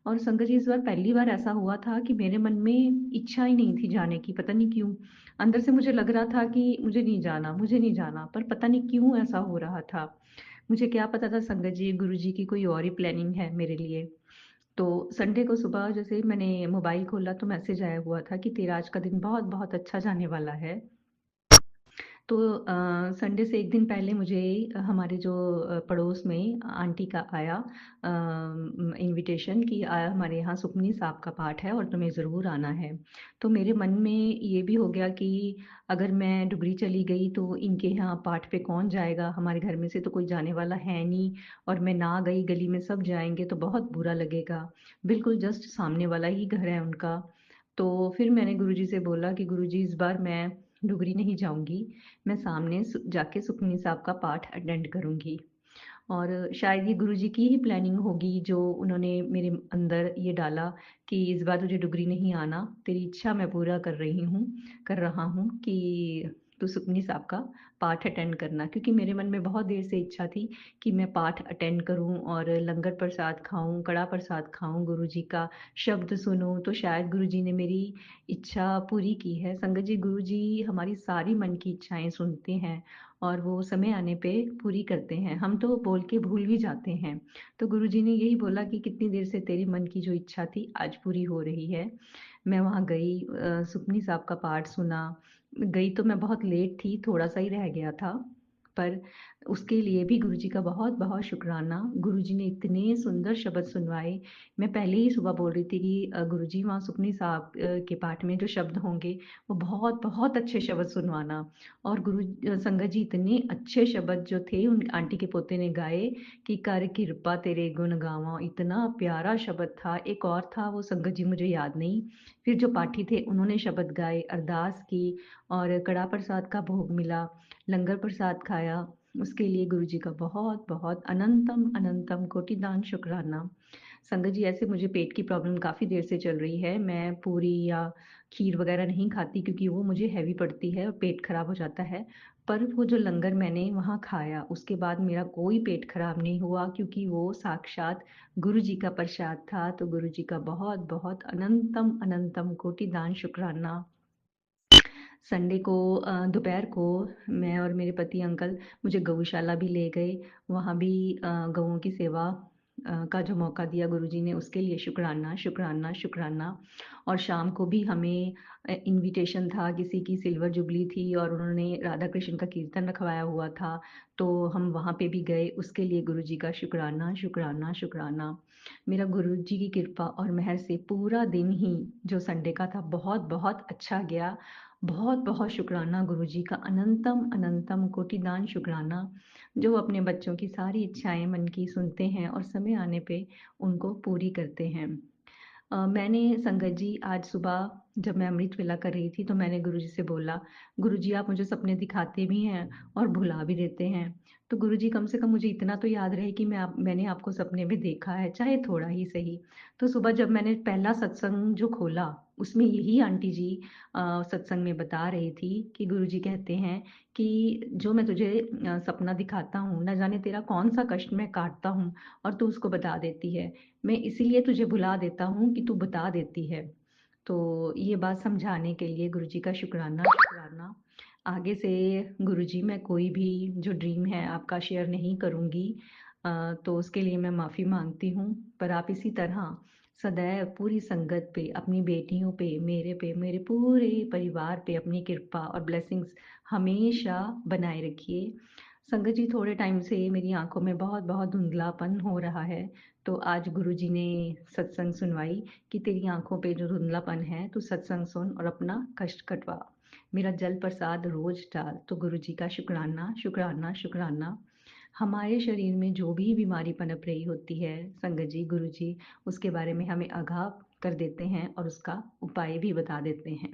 और संगत जी, इस बार पहली बार ऐसा हुआ था कि मेरे मन में इच्छा ही नहीं थी जाने की, पता नहीं क्यों। अंदर से मुझे लग रहा था कि मुझे नहीं जाना, मुझे नहीं जाना, पर पता नहीं क्यों ऐसा हो रहा था। मुझे क्या पता था संगत जी, गुरुजी की कोई और ही प्लानिंग है मेरे लिए। तो संडे को सुबह जैसे ही मैंने मोबाइल खोला तो मैसेज आया हुआ था कि तेरा आज का दिन बहुत बहुत अच्छा जाने वाला है। तो संडे से 1 दिन पहले मुझे हमारे जो पड़ोस में आंटी का आया इनविटेशन कि हमारे यहाँ सुखमनी साहब का पाठ है और तुम्हें ज़रूर आना है। तो मेरे मन में ये भी हो गया कि अगर मैं डुगरी चली गई तो इनके यहाँ पाठ पे कौन जाएगा, हमारे घर में से तो कोई जाने वाला है नहीं, और मैं ना गई, गली में सब जाएंगे तो बहुत बुरा लगेगा। बिल्कुल जस्ट सामने वाला ही घर है उनका। तो फिर मैंने गुरुजी से बोला कि गुरुजी, इस बार मैं डुगरी नहीं जाऊंगी, मैं सामने जाके सुखमनी साहब का पाठ अटेंड करूंगी। और शायद ये गुरुजी की ही प्लानिंग होगी जो उन्होंने मेरे अंदर ये डाला कि इस बार तुझे डुगरी नहीं आना, तेरी इच्छा मैं पूरा कर रहा हूँ कि तू सुखमनी साहब का पाठ अटेंड करना। क्योंकि मेरे मन में बहुत देर से इच्छा थी कि मैं पाठ अटेंड करूं और लंगर प्रसाद खाऊं, कड़ा प्रसाद खाऊं, गुरुजी का शब्द सुनूं। तो शायद गुरुजी ने मेरी इच्छा पूरी की है। संगत जी, गुरुजी हमारी सारी मन की इच्छाएं सुनते हैं और वो समय आने पे पूरी करते हैं। हम तो बोल के भूल भी जाते हैं। तो गुरुजी ने यही बोला कि कितनी देर से तेरी मन की जो इच्छा थी आज पूरी हो रही है। मैं वहाँ गई, सुखमनी साहब का पाठ सुना। गई तो मैं बहुत लेट थी, थोड़ा सा ही रह गया था, पर उसके लिए भी गुरुजी का बहुत बहुत शुक्राना। गुरुजी ने इतने सुंदर शब्द सुनवाए। मैं पहले ही सुबह बोल रही थी कि गुरुजी, वहाँ सुखमनी साहब के पाठ में जो शब्द होंगे वो बहुत बहुत अच्छे शब्द सुनवाना। और संगत जी, इतने अच्छे शब्द जो थे उन आंटी के पोते ने गाए कि कर कृपा तेरे गुण गावा, इतना प्यारा शब्द था। एक और था, वो संगत जी मुझे याद नहीं। फिर जो पाठी थे उन्होंने शब्द गाए, अरदास की, और कड़ा प्रसाद का भोग मिला, लंगर प्रसाद खाया, उसके लिए गुरु जी का बहुत बहुत अनंतम अनंतम कोटिदान शुक्राना। संगत जी, ऐसे मुझे पेट की प्रॉब्लम काफ़ी देर से चल रही है। मैं पूरी या खीर वगैरह नहीं खाती क्योंकि वो मुझे हैवी पड़ती है और पेट खराब हो जाता है। पर वो जो लंगर मैंने वहाँ खाया उसके बाद मेरा कोई पेट खराब नहीं हुआ क्योंकि वो साक्षात गुरु जी का प्रसाद था। तो गुरु जी का बहुत बहुत अनंतम अनंतम कोटिदान शुक्राना। संडे को दोपहर को मैं और मेरे पति अंकल मुझे गौशाला भी ले गए। वहाँ भी गौओं की सेवा का जो मौका दिया गुरुजी ने, उसके लिए शुक्राना शुक्राना शुक्राना। और शाम को भी हमें इनविटेशन था, किसी की सिल्वर जुबली थी और उन्होंने राधा कृष्ण का कीर्तन रखवाया हुआ था, तो हम वहाँ पे भी गए। उसके लिए गुरुजी का शुक्राना शुक्राना शुक्राना। मेरा गुरुजी की कृपा और मेहर से पूरा दिन ही जो संडे का था बहुत बहुत अच्छा गया। बहुत बहुत शुक्राना गुरुजी का, अनंतम अनंतम कोटिदान शुक्राना, जो अपने बच्चों की सारी इच्छाएं मन की सुनते हैं और समय आने पे उनको पूरी करते हैं। मैंने संगत जी आज सुबह जब मैं अमृत वेला कर रही थी तो मैंने गुरुजी से बोला, गुरुजी आप मुझे सपने दिखाते भी हैं और भुला भी देते हैं, तो गुरुजी कम से कम मुझे इतना तो याद रहे कि मैंने आपको सपने में देखा है, चाहे थोड़ा ही सही। तो सुबह जब मैंने पहला सत्संग जो खोला उसमें यही आंटी जी सत्संग में बता रही थी कि गुरुजी कहते हैं कि जो मैं तुझे सपना दिखाता हूँ, न जाने तेरा कौन सा कष्ट मैं काटता हूँ और तू उसको बता देती है। मैं इसीलिए तुझे भुला देता हूँ कि तू बता देती है। तो ये बात समझाने के लिए गुरुजी का शुक्राना शुक्राना। आगे से गुरुजी मैं कोई भी जो ड्रीम है आपका शेयर नहीं करूँगी, तो उसके लिए मैं माफ़ी मांगती हूँ। पर आप इसी तरह सदैव पूरी संगत पे, अपनी बेटियों पे, मेरे पूरे परिवार पे अपनी कृपा और ब्लेसिंग्स हमेशा बनाए रखिए। संगत जी, थोड़े टाइम से मेरी आंखों में बहुत बहुत धुंधलापन हो रहा है, तो आज गुरुजी ने सत्संग सुनवाई कि तेरी आंखों पे जो धुंधलापन है तू सत्संग सुन और अपना कष्ट कटवा, मेरा जल प्रसाद रोज डाल। तो गुरुजी का शुक्राना शुक्राना शुक्राना। हमारे शरीर में जो भी बीमारी पनप रही होती है संगत जी, गुरुजी उसके बारे में हमें आगाह कर देते हैं और उसका उपाय भी बता देते हैं।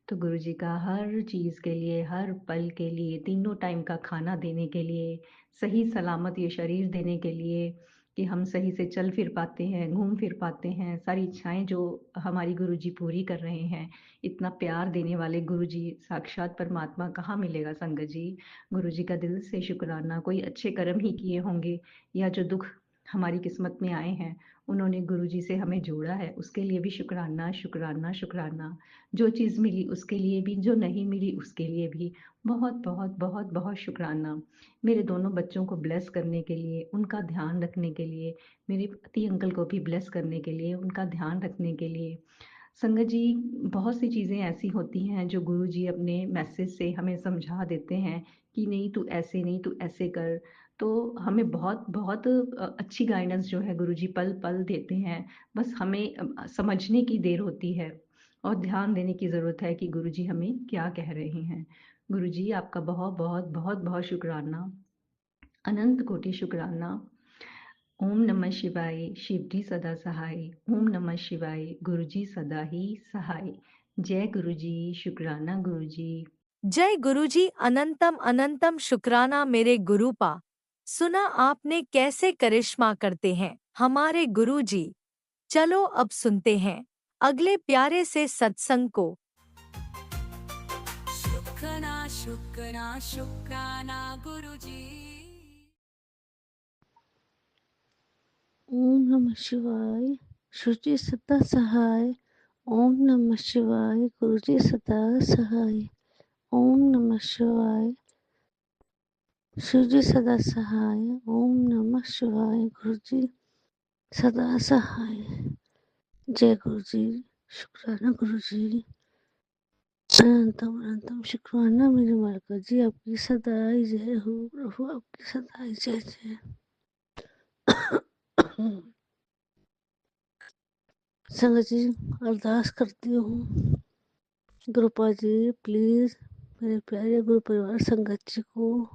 तो गुरुजी का हर चीज़ के लिए, हर पल के लिए, तीनों टाइम का खाना देने के लिए, सही सलामत ये शरीर देने के लिए कि हम सही से चल फिर पाते हैं, घूम फिर पाते हैं, सारी इच्छाएं जो हमारी गुरुजी पूरी कर रहे हैं। इतना प्यार देने वाले गुरुजी साक्षात परमात्मा कहाँ मिलेगा संगत जी। गुरुजी का दिल से शुक्राना। कोई अच्छे कर्म ही किए होंगे या जो दुख हमारी किस्मत में आए हैं उन्होंने गुरुजी से हमें जोड़ा है, उसके लिए भी शुक्राना शुक्राना शुक्राना। जो चीज़ मिली उसके लिए भी, जो नहीं मिली उसके लिए भी बहुत बहुत बहुत बहुत शुक्राना। मेरे दोनों बच्चों को ब्लेस करने के लिए, उनका ध्यान रखने के लिए, मेरे पति अंकल को भी ब्लेस करने के लिए, उनका ध्यान रखने के लिए। संगत जी, बहुत सी चीज़ें ऐसी होती हैं जो गुरु जी अपने मैसेज से हमें समझा देते हैं कि नहीं तू ऐसे नहीं, तू ऐसे कर। तो हमें बहुत बहुत अच्छी गाइडेंस जो है गुरु जी पल पल देते हैं। बस हमें समझने की देर होती है और ध्यान देने की ज़रूरत है कि गुरुजी हमें क्या कह रहे हैं। गुरुजी आपका बहुत बहुत बहुत बहुत शुक्राना, अनंत कोटि शुक्राना। ओम नमः शिवाय, शिवजी सदा सहाय। ओम नमः शिवाय, गुरुजी सदा ही सहाय। जय गुरुजी, शुक्राना गुरुजी। जय गुरुजी, अनंतम अनंतम शुक्राना मेरे गुरुपा। सुना आपने कैसे करिश्मा करते हैं हमारे गुरुजी। चलो अब सुनते हैं अगले प्यारे से सत्संग को। शुक्राना शुक्राना शुक्राना गुरुजी। ओम नमः शिवाय, श्रुति सदा सहाय। ओम नमः शिवाय, गुरुजी सदा सहाय। ओम नमः शिवाय, श्रुति सदा सहाय। ओम नमः शिवाय, गुरुजी सदा सहाय। जय गुरुजी, शुक्राना गुरुजी। अनंतम अनंतम शुक्राना मेरे मालका जी, आपकी सदा ही जय हो प्रभु, आपकी सदा ही जय जय। संगत जी, अरदास करती हूँ गुरुपा जी, प्लीज मेरे प्यारे गुरु परिवार संगत जी को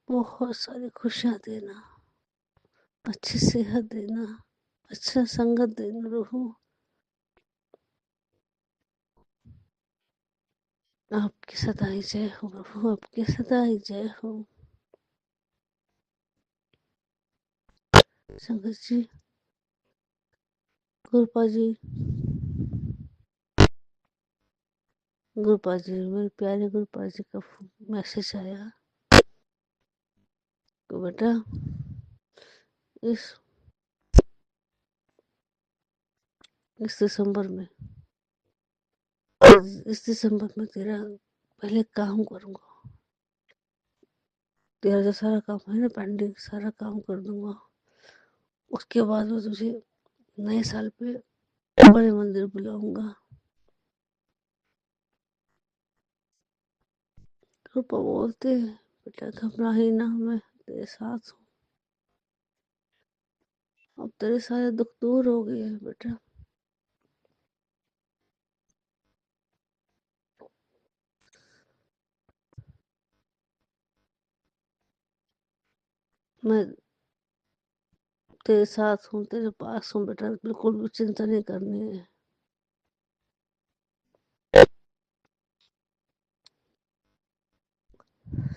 बहुत सारी खुशियाँ देना, अच्छी सेहत देना, अच्छा संगत देना प्रभु। आपकी सदाई जय हो प्रभु, आपकी सदाई जय हो। संगत जी, गुरुपा जी, गुरुपा जी, मेरे प्यारे गुरुपा जी का मैसेज आया कि बेटा इस इस दिसंबर में इस दिसंबर में तेरा पहले काम करूंगा, तेरा जो सारा काम है ना पेंडिंग, सारा काम कर दूंगा। उसके बाद मैं तुझे नए साल पे बड़े मंदिर बुलाऊंगा। रूपा बोलते हैं बेटा घबरा ही ना, मैं तेरे साथ हूँ। अब तेरे सारे दुख दूर हो गए हैं बेटा। मैं तेरे साथ हूँ, तेरे पास हूँ बेटा, बिल्कुल भी चिंता नहीं करनी है।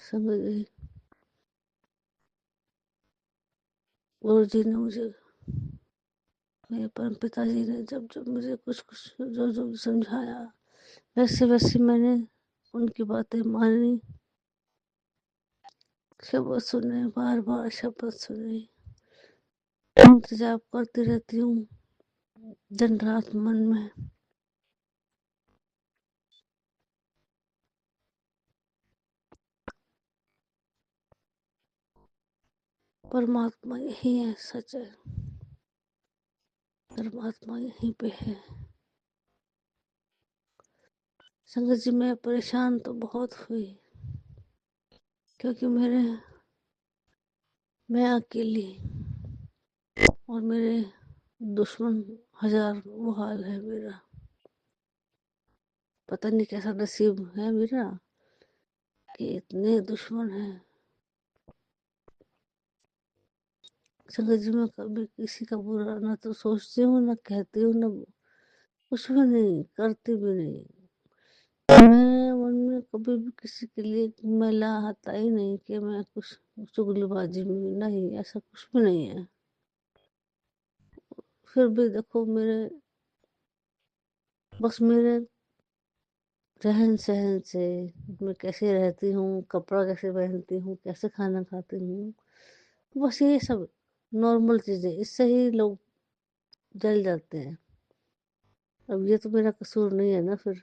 समझ गई। गुरु जी ने मुझे, मेरे परम पिताजी ने जब जब मुझे कुछ कुछ जो जो समझाया, वैसे वैसे मैंने उनकी बातें मानी, शब्द सुने, बार बार शब्द सुने, मंत्र जाप करती रहती हूँ दिन रात मन में। परमात्मा यही है, सच है, परमात्मा यहीं पे है। संगत जी, मैं परेशान तो बहुत हुई, क्योंकि मैं अकेली और मेरे दुश्मन हजार, वो हाल है मेरा। पता नहीं कैसा नसीब है मेरा कि इतने दुश्मन हैं। संगत जी, मैं कभी किसी का बुरा ना तो सोचती हूँ, ना कहती हूँ, ना कुछ भी नहीं करती भी नहीं। मैं मन में कभी भी किसी के लिए मैला आता ही नहीं कि मैं कुछ चुगलीबाजी में, नहीं, ऐसा कुछ भी नहीं है। फिर भी देखो बस मेरे रहन सहन से, मैं कैसे रहती हूँ, कपड़ा कैसे पहनती हूँ, कैसे खाना खाती हूँ, बस ये सब नॉर्मल चीजें, इससे ही लोग जल जाते हैं। अब ये तो मेरा कसूर नहीं है ना, फिर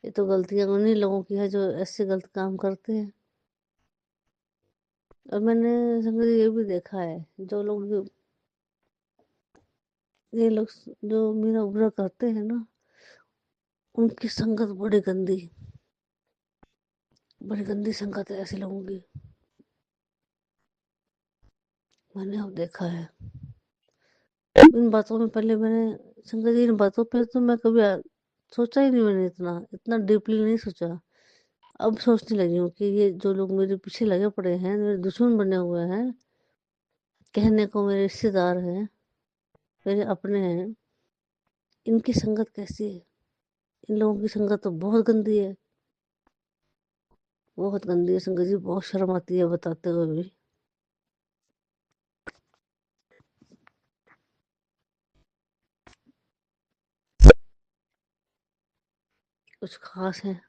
ये तो गलतियां उन्हीं लोगों की है जो ऐसे गलत काम करते हैं। और मैंने संगत जी ये भी देखा है, ये लोग जो मेरा बुरा करते हैं ना, उनकी संगत बड़ी गंदी संगत है ऐसे लोगों की। मैंने अब देखा है इन बातों में। पहले मैंने संगत जी, इन बातों पे तो मैं कभी सोचा ही नहीं, मैंने इतना इतना डीपली नहीं सोचा। अब सोचने लगी हूँ कि ये जो लोग मेरे पीछे लगे पड़े हैं, मेरे दुश्मन बने हुए हैं, कहने को मेरे रिश्तेदार हैं, मेरे अपने हैं, इनकी संगत कैसी है। इन लोगों की संगत तो बहुत गंदी है, बहुत गंदी है संगत जी, बहुत शर्म आती है बताते हुए भी। कुछ खास है,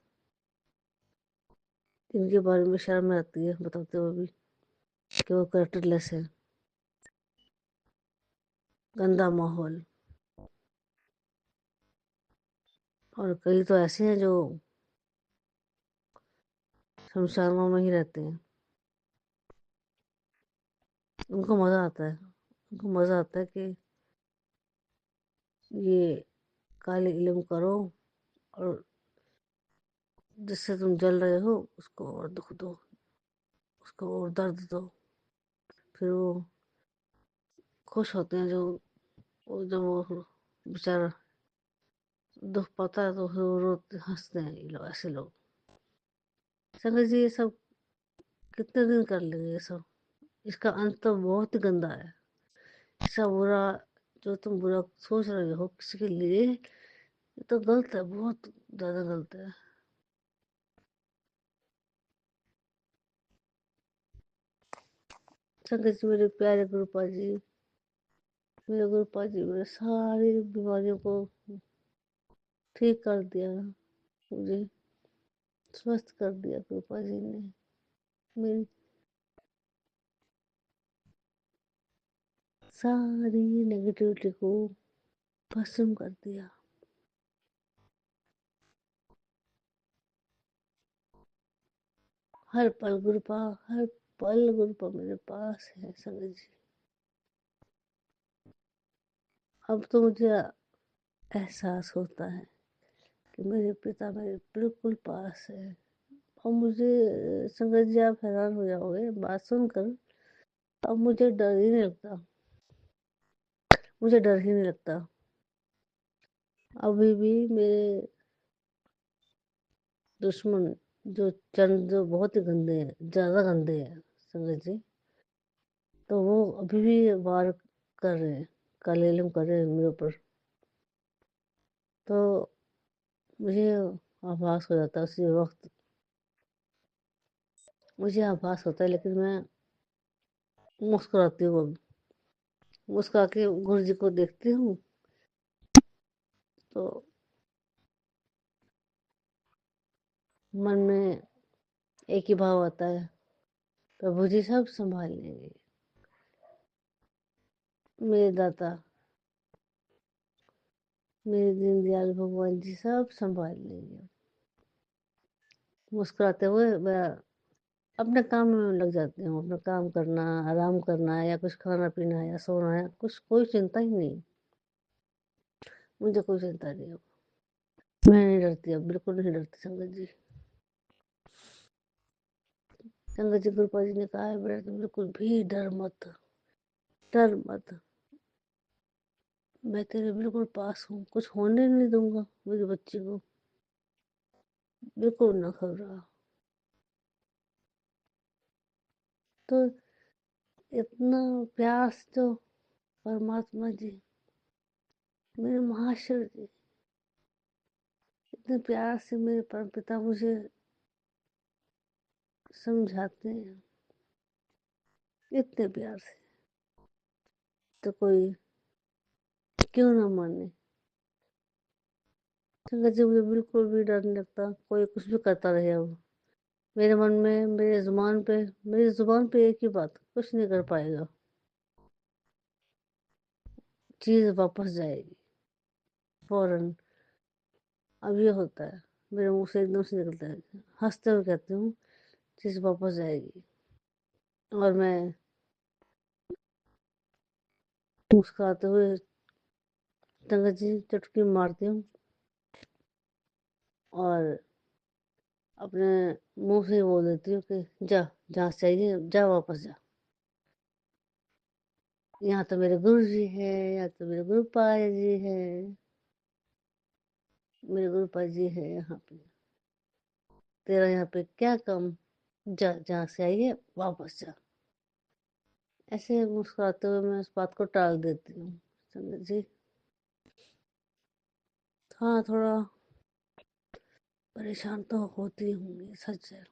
इनके बारे में शर्म आती है बताते हुए भी कि वो कैरेक्टरलेस है। गंदा माहौल, और कई तो ऐसे हैं जो शमशानों में ही रहते हैं। उनको मजा आता है, उनको मजा आता है कि ये काले इल्म करो, और जिससे तुम जल रहे हो उसको और दुख दो, उसको और दर्द दो। फिर वो खुश होते हैं, जब वो बेचारा दुख पाता है तो फिर वो रोते हंसते हैं, ये लोग, ऐसे लोग। संगत जी, ये सब कितने दिन कर लेंगे ये सब, इसका अंत तो बहुत ही गंदा है। ऐसा बुरा, जो तुम बुरा सोच रहे हो किसी के लिए, ये तो गलत है, बहुत ज्यादा गलत है। संगत जी, मेरे प्यारे गुरुपा जी, मेरे गुरुपा जी मेरे सारी बीमारियों को ठीक कर दिया, मुझे स्वस्थ कर दिया गुरुपा जी ने। मेरी सारी नेगेटिविटी को भस्म कर दिया। हर पल गुरुपा, हर पल गुरुपा मेरे पास है संगत जी। अब तो मुझे एहसास होता है कि मेरे पिता मेरे बिल्कुल पास है। और मुझे संगत जी, आप हैरान हो जाओगे बात सुनकर, अब मुझे डर ही नहीं लगता, मुझे डर ही नहीं लगता। अभी भी मेरे दुश्मन जो चंद जो बहुत ही गंदे हैं, ज्यादा गंदे हैं संगत जी, तो वो अभी भी वार कर रहे हैं, कलेलम कर रहे हैं मेरे ऊपर। तो मुझे आभास हो जाता है उसी वक्त, मुझे आभास होता है, लेकिन मैं मुस्कुराती हूँ। अब मुस्कुरा के गुरु जी को देखती हूँ तो मन में एक ही भाव आता है, प्रभु जी सब संभाल लेंगे, मेरे दाता मेरे दीनदयाल भगवान जी सब संभाल लेंगे। मुस्कुराते हुए मैं अपने काम में लग जाती हूँ। अपना काम करना, आराम करना, या कुछ खाना पीना या सोना है, कुछ कोई चिंता ही नहीं, मुझे कोई चिंता नहीं हो। मैं नहीं डरती, अब बिल्कुल नहीं डरती संगत जी। संगत जी, गुरुपा जी ने कहा है बेटा तुम बिल्कुल भी डर मत, डर मत, मैं तेरे बिल्कुल पास हूँ, कुछ होने नहीं दूंगा मेरी बच्ची को, बिल्कुल ना घबरा। तो इतना प्यार से तो परमात्मा जी, मेरे महाशय जी, इतने प्यार से मेरे परम पिता मुझे समझाते हैं, इतने प्यार से, तो कोई क्यों ना माने। संगत जी, मुझे बिल्कुल भी डर नहीं लगता, कोई कुछ भी करता रहे। अब मेरे मन में, मेरी जुबान पे एक ही बात, कुछ नहीं कर पाएगा, चीज वापस जाएगी फौरन। अब ये होता है, मेरे मुंह से एकदम से निकलता है, हंसते हुए कहती हूँ चीज वापस जाएगी, और मैं मुस्कुराते हुए संगत जी चुटकी मारती हूँ और अपने मुंह से ही बोल देती हूँ कि जा, जहाँ से चाहिए जा, वापस जा। यहाँ तो मेरे गुरु जी है, यहाँ तो मेरे गुरुपा जी है, मेरे गुरुपा जी है यहाँ पे, तेरा यहाँ पे क्या काम, जा, जहाँ से आई है वापस जा। ऐसे मुस्कुराते हुए मैं उस बात को टाल देती हूँ संगत जी। हाँ, थोड़ा परेशान तो होती हूँ, ये सच है।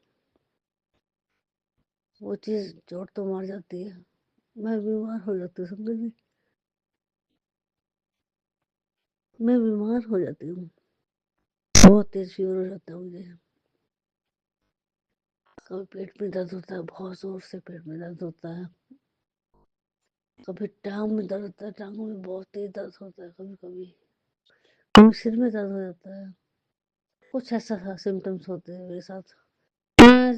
वो चीज चोट तो मार जाती है, मैं बीमार हो जाती हूँ संगत जी, मैं बीमार हो जाती हूँ, बहुत तेज फीवर हो जाता है मुझे। कभी पेट में दर्द होता है, बहुत जोर से पेट में दर्द होता है, कभी टांग में दर्द होता है, टांगों में बहुत तेज दर्द होता है, कभी कभी कभी सिर में दर्द हो जाता है, कुछ ऐसा सिम्टम्स होते हैं मेरे साथ। मैं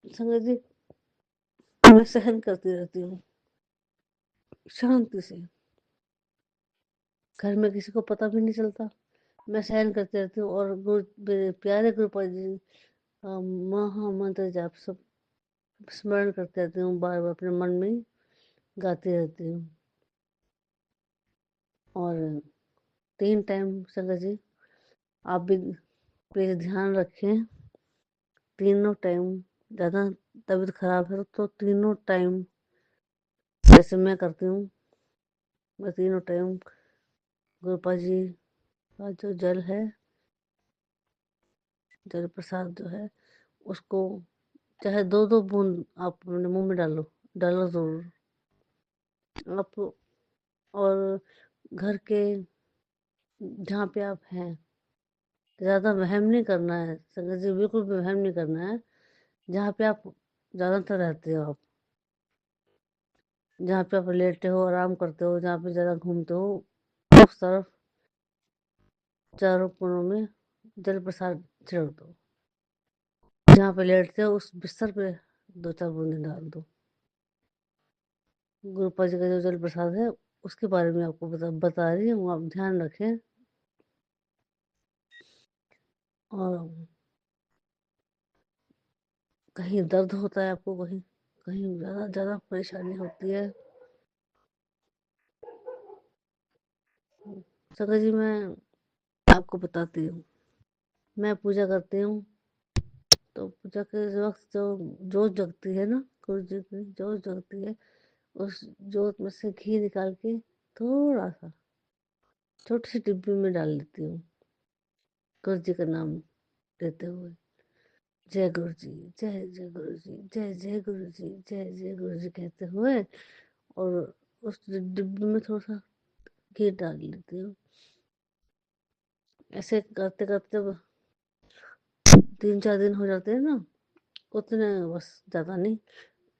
संगत जी, मैं सहन करती रहती हूँ शांति से, घर में किसी को पता भी नहीं चलता, मैं सहन करती रहती हूँ। और मेरे प्यारे गुरुपा जी महामंत्र जाप सब स्मरण करते रहती हूँ, बार बार अपने मन में गाती रहती हूँ। और 3 टाइम संगत जी, आप भी प्लीज ध्यान रखें, तीनों टाइम, ज़्यादा तबीयत खराब है तो तीनों टाइम, जैसे मैं करती हूँ, मैं तीनों टाइम गुरुपा जी का जो जल है, जल प्रसाद जो है, उसको चाहे 2-2 बूंद आप अपने मुंह में डालो, डालो ज़रूर आप। और घर के जहाँ पे आप हैं ज़्यादा वहम नहीं करना है संगत जी, बिल्कुल भी वहम नहीं करना है। जहाँ पे आप ज़्यादातर रहते हो, आप जहाँ पे आप लेटे हो, आराम करते हो, जहाँ पे ज़्यादा घूमते हो, उस तरफ चारों कोनों में जल प्रसाद छिड़क दो। जहाँ पे लेटते हो उस बिस्तर पे 2-4 बूंदें डाल दो। गुरुपा जी का जो जल प्रसाद है उसके बारे में आपको बता रही हूँ, आप ध्यान रखें। और कहीं दर्द होता है आपको, कहीं कहीं ज़्यादा ज़्यादा परेशानी होती है, संगत जी मैं आपको बताती हूँ। मैं पूजा करती हूँ तो पूजा के वक्त जो जोत जगती है ना, गुरु जी की जोत जगती है, उस जोत में से घी निकाल के थोड़ा सा छोटी सी डिब्बी में डाल लेती हूँ, गुरु जी का नाम लेते हुए। जय गुरु जी, जय जय गुरु जी, जय जय गुरु जी, जय जय गुरु जी कहते हुए, और उस डिब्बी में थोड़ा सा घी डाल लेती हूँ। ऐसे करते करते 3-4 दिन हो जाते हैं ना, उतने बस, ज़्यादा नहीं,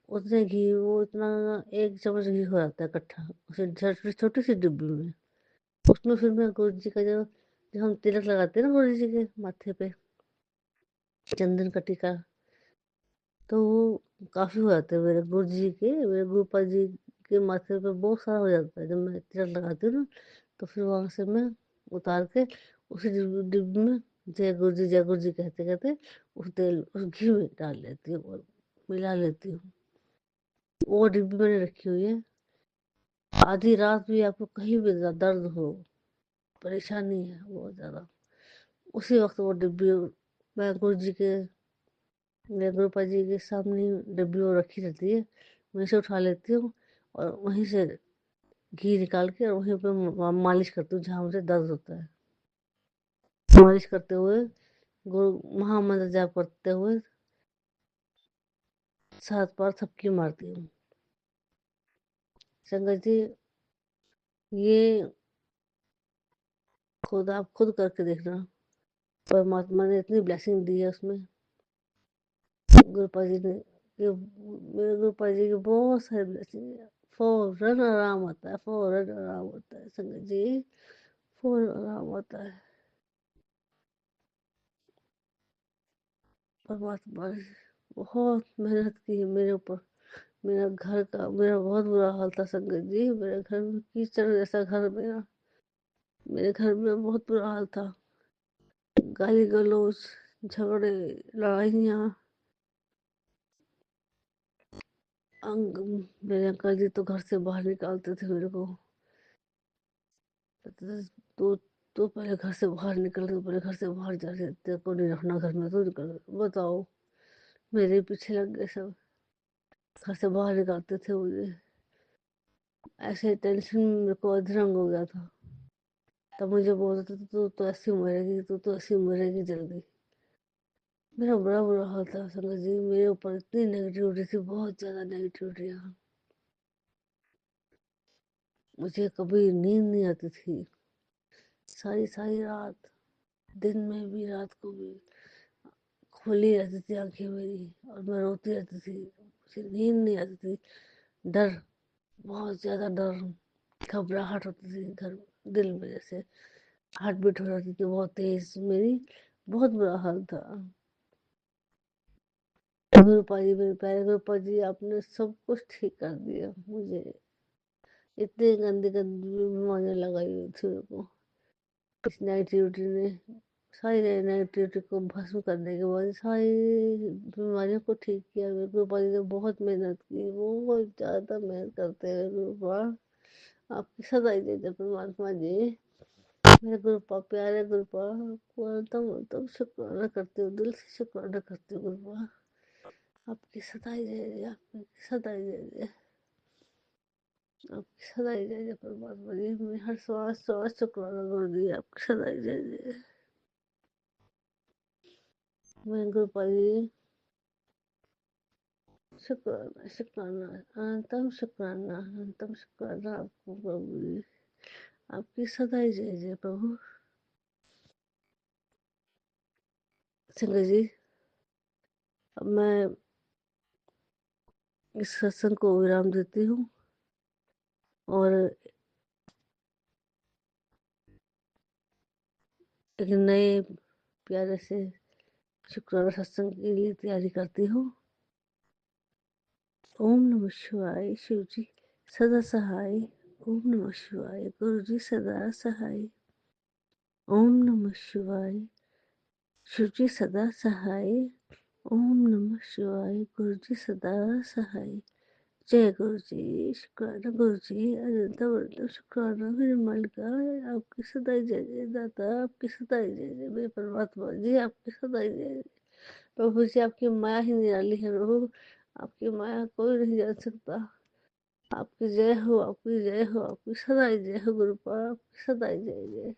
उतने घी, वो इतना 1 चम्मच घी हो जाता है इकट्ठा उसे छोटी छोटी सी डिब्बी में। उसमें फिर मैं गुरु जी का जो हम तिलक लगाते हैं ना गुरु जी के माथे पे, चंदन का टीका, तो वो काफ़ी हो जाता है मेरे गुरु जी के, मेरे गुरुपा जी के माथे पे बहुत सारा हो जाता है। जब मैं तिलक लगाती हूँ ना, तो फिर वहाँ से मैं उतार के उसी डिब्बी में जय गुरु जी कहते कहते उस तेल उस घी में डाल लेती हूँ और मिला लेती हूँ। वो डिब्बी मैंने रखी हुई है। आधी रात भी आपको कहीं भी दर्द हो, परेशानी है बहुत ज़्यादा, उसी वक्त वो डिब्बी मैं गुरु जी के, मेरे गुरुपा जी के सामने डिब्बी वो रखी रहती है, वहीं से उठा लेती हूँ और वहीं से घी निकाल के और वहीं पे मालिश करती हूँ जहाँ मुझे दर्द होता है। मालिश करते हुए गुरु महामंत्र जाप करते हुए 7 बार थपकी मारती हूँ। संगत जी ये खुद आप खुद करके देखना, परमात्मा ने इतनी ब्लेसिंग दी है उसमें। गुरुपा जी ने मेरे गुरुपा जी की बहुत सारी ब्लेसिंग है। फौरन आराम आता है, फौरन आराम होता है संगत जी, फौरन आराम होता है। परमात्मा ने बहुत मेहनत की है मेरे ऊपर। मेरा घर का मेरा बहुत बुरा हाल था संगत जी, मेरे घर में कीचड़ जैसा घर, मेरे घर में बहुत बुरा हाल था। गाली गलौज, झगड़े, लड़ाइयाँ, मेरे अंकल जी तो घर से बाहर निकालते थे मेरे को। तो तो पहले घर से बाहर निकल, तो पहले घर से बाहर जा रहे, तेरे को नहीं रखना घर में तो निकल। बताओ, मेरे पीछे लग गए सब, घर से बाहर निकालते थे मुझे। ऐसे टेंशन में मेरे को अधरंग हो गया था। तब मुझे बोलते थे तू तो ऐसी मरेगी, तू तो ऐसी मरेगी जल्दी। मेरा बड़ा बुरा हाल था संगत जी, मेरे ऊपर इतनी नेगेटिविटी थी, बहुत ज़्यादा नेगेटिविटी। मुझे कभी नींद नहीं आती थी, सारी सारी रात, दिन में भी रात को भी खुली रहती थी आंखें मेरी, और मैं रोती रहती थी, मुझे नींद नहीं आती थी। डर, बहुत ज़्यादा डर, घबराहट होती थी घर, दिल में जैसे हार्ट बीट हो जाती थी बहुत तेज मेरी, बहुत बुरा हाल था। गुरुपा जी, मेरे प्यारे गुरुपा जी, आपने सब कुछ ठीक कर दिया। मुझे इतनी गंदी गंदी बीमारियां लगाई हुई थी मेरे को, इस नेगेटिविटी ने सारी नेगेटिविटी को भस्म करने के बाद सारी बीमारियों को ठीक किया। मेरे गुरुपा जी ने बहुत मेहनत की, बहुत ज़्यादा मेहनत करते हैं गुरुपा। आपकी सदा जय जय परमात्मा जी। मेरे गुरुपा, प्यारे गुरुपा, आपको तम शुक्राना करती हूँ, दिल से शुक्राना करती हूँ गुरुपा। आपकी सदा जय जय, आपकी सदा जय जय, आपकी सदा जय जय परमात्मा जी। मैं हर श्वास श्वास शुक्राना गुरु जी, आपकी सदा जय जय। मैं गुरुपा जी शुक्राना शुक्राना अनंतम शुक्राना आपको प्रभु जी। आपकी सदा ही जय जय प्रभु। संगत जी, अब मैं इस सत्संग को विराम देती हूँ और एक नए प्यारे से शुक्राना सत्संग के लिए तैयारी करती हूँ। ओम नमः शिवाय। शिव जी सदा सहाय। ओम नमः शिवाय। गुरु जी सदा सहाय। ओम नमः शिवाय। शिव जी सदा सहाय। ओम नमः शिवाय। गुरु जी सदा सहाय। जय गुरु जी। शुक्राना गुरु जी। अनंतम अनंतम शुक्राना मेरे मालिका। आपकी सदा जय जय दाता। आपकी सदा जय जय मेरे परमात्मा जी। आपकी सदा जय जय प्रभु जी। आपकी माया ही निराली है प्रभु। आपकी माया कोई नहीं जान सकता। आपकी जय हो। आपकी जय हो। आपकी सदा जय हो गुरुपा। आपकी सदा जय जय।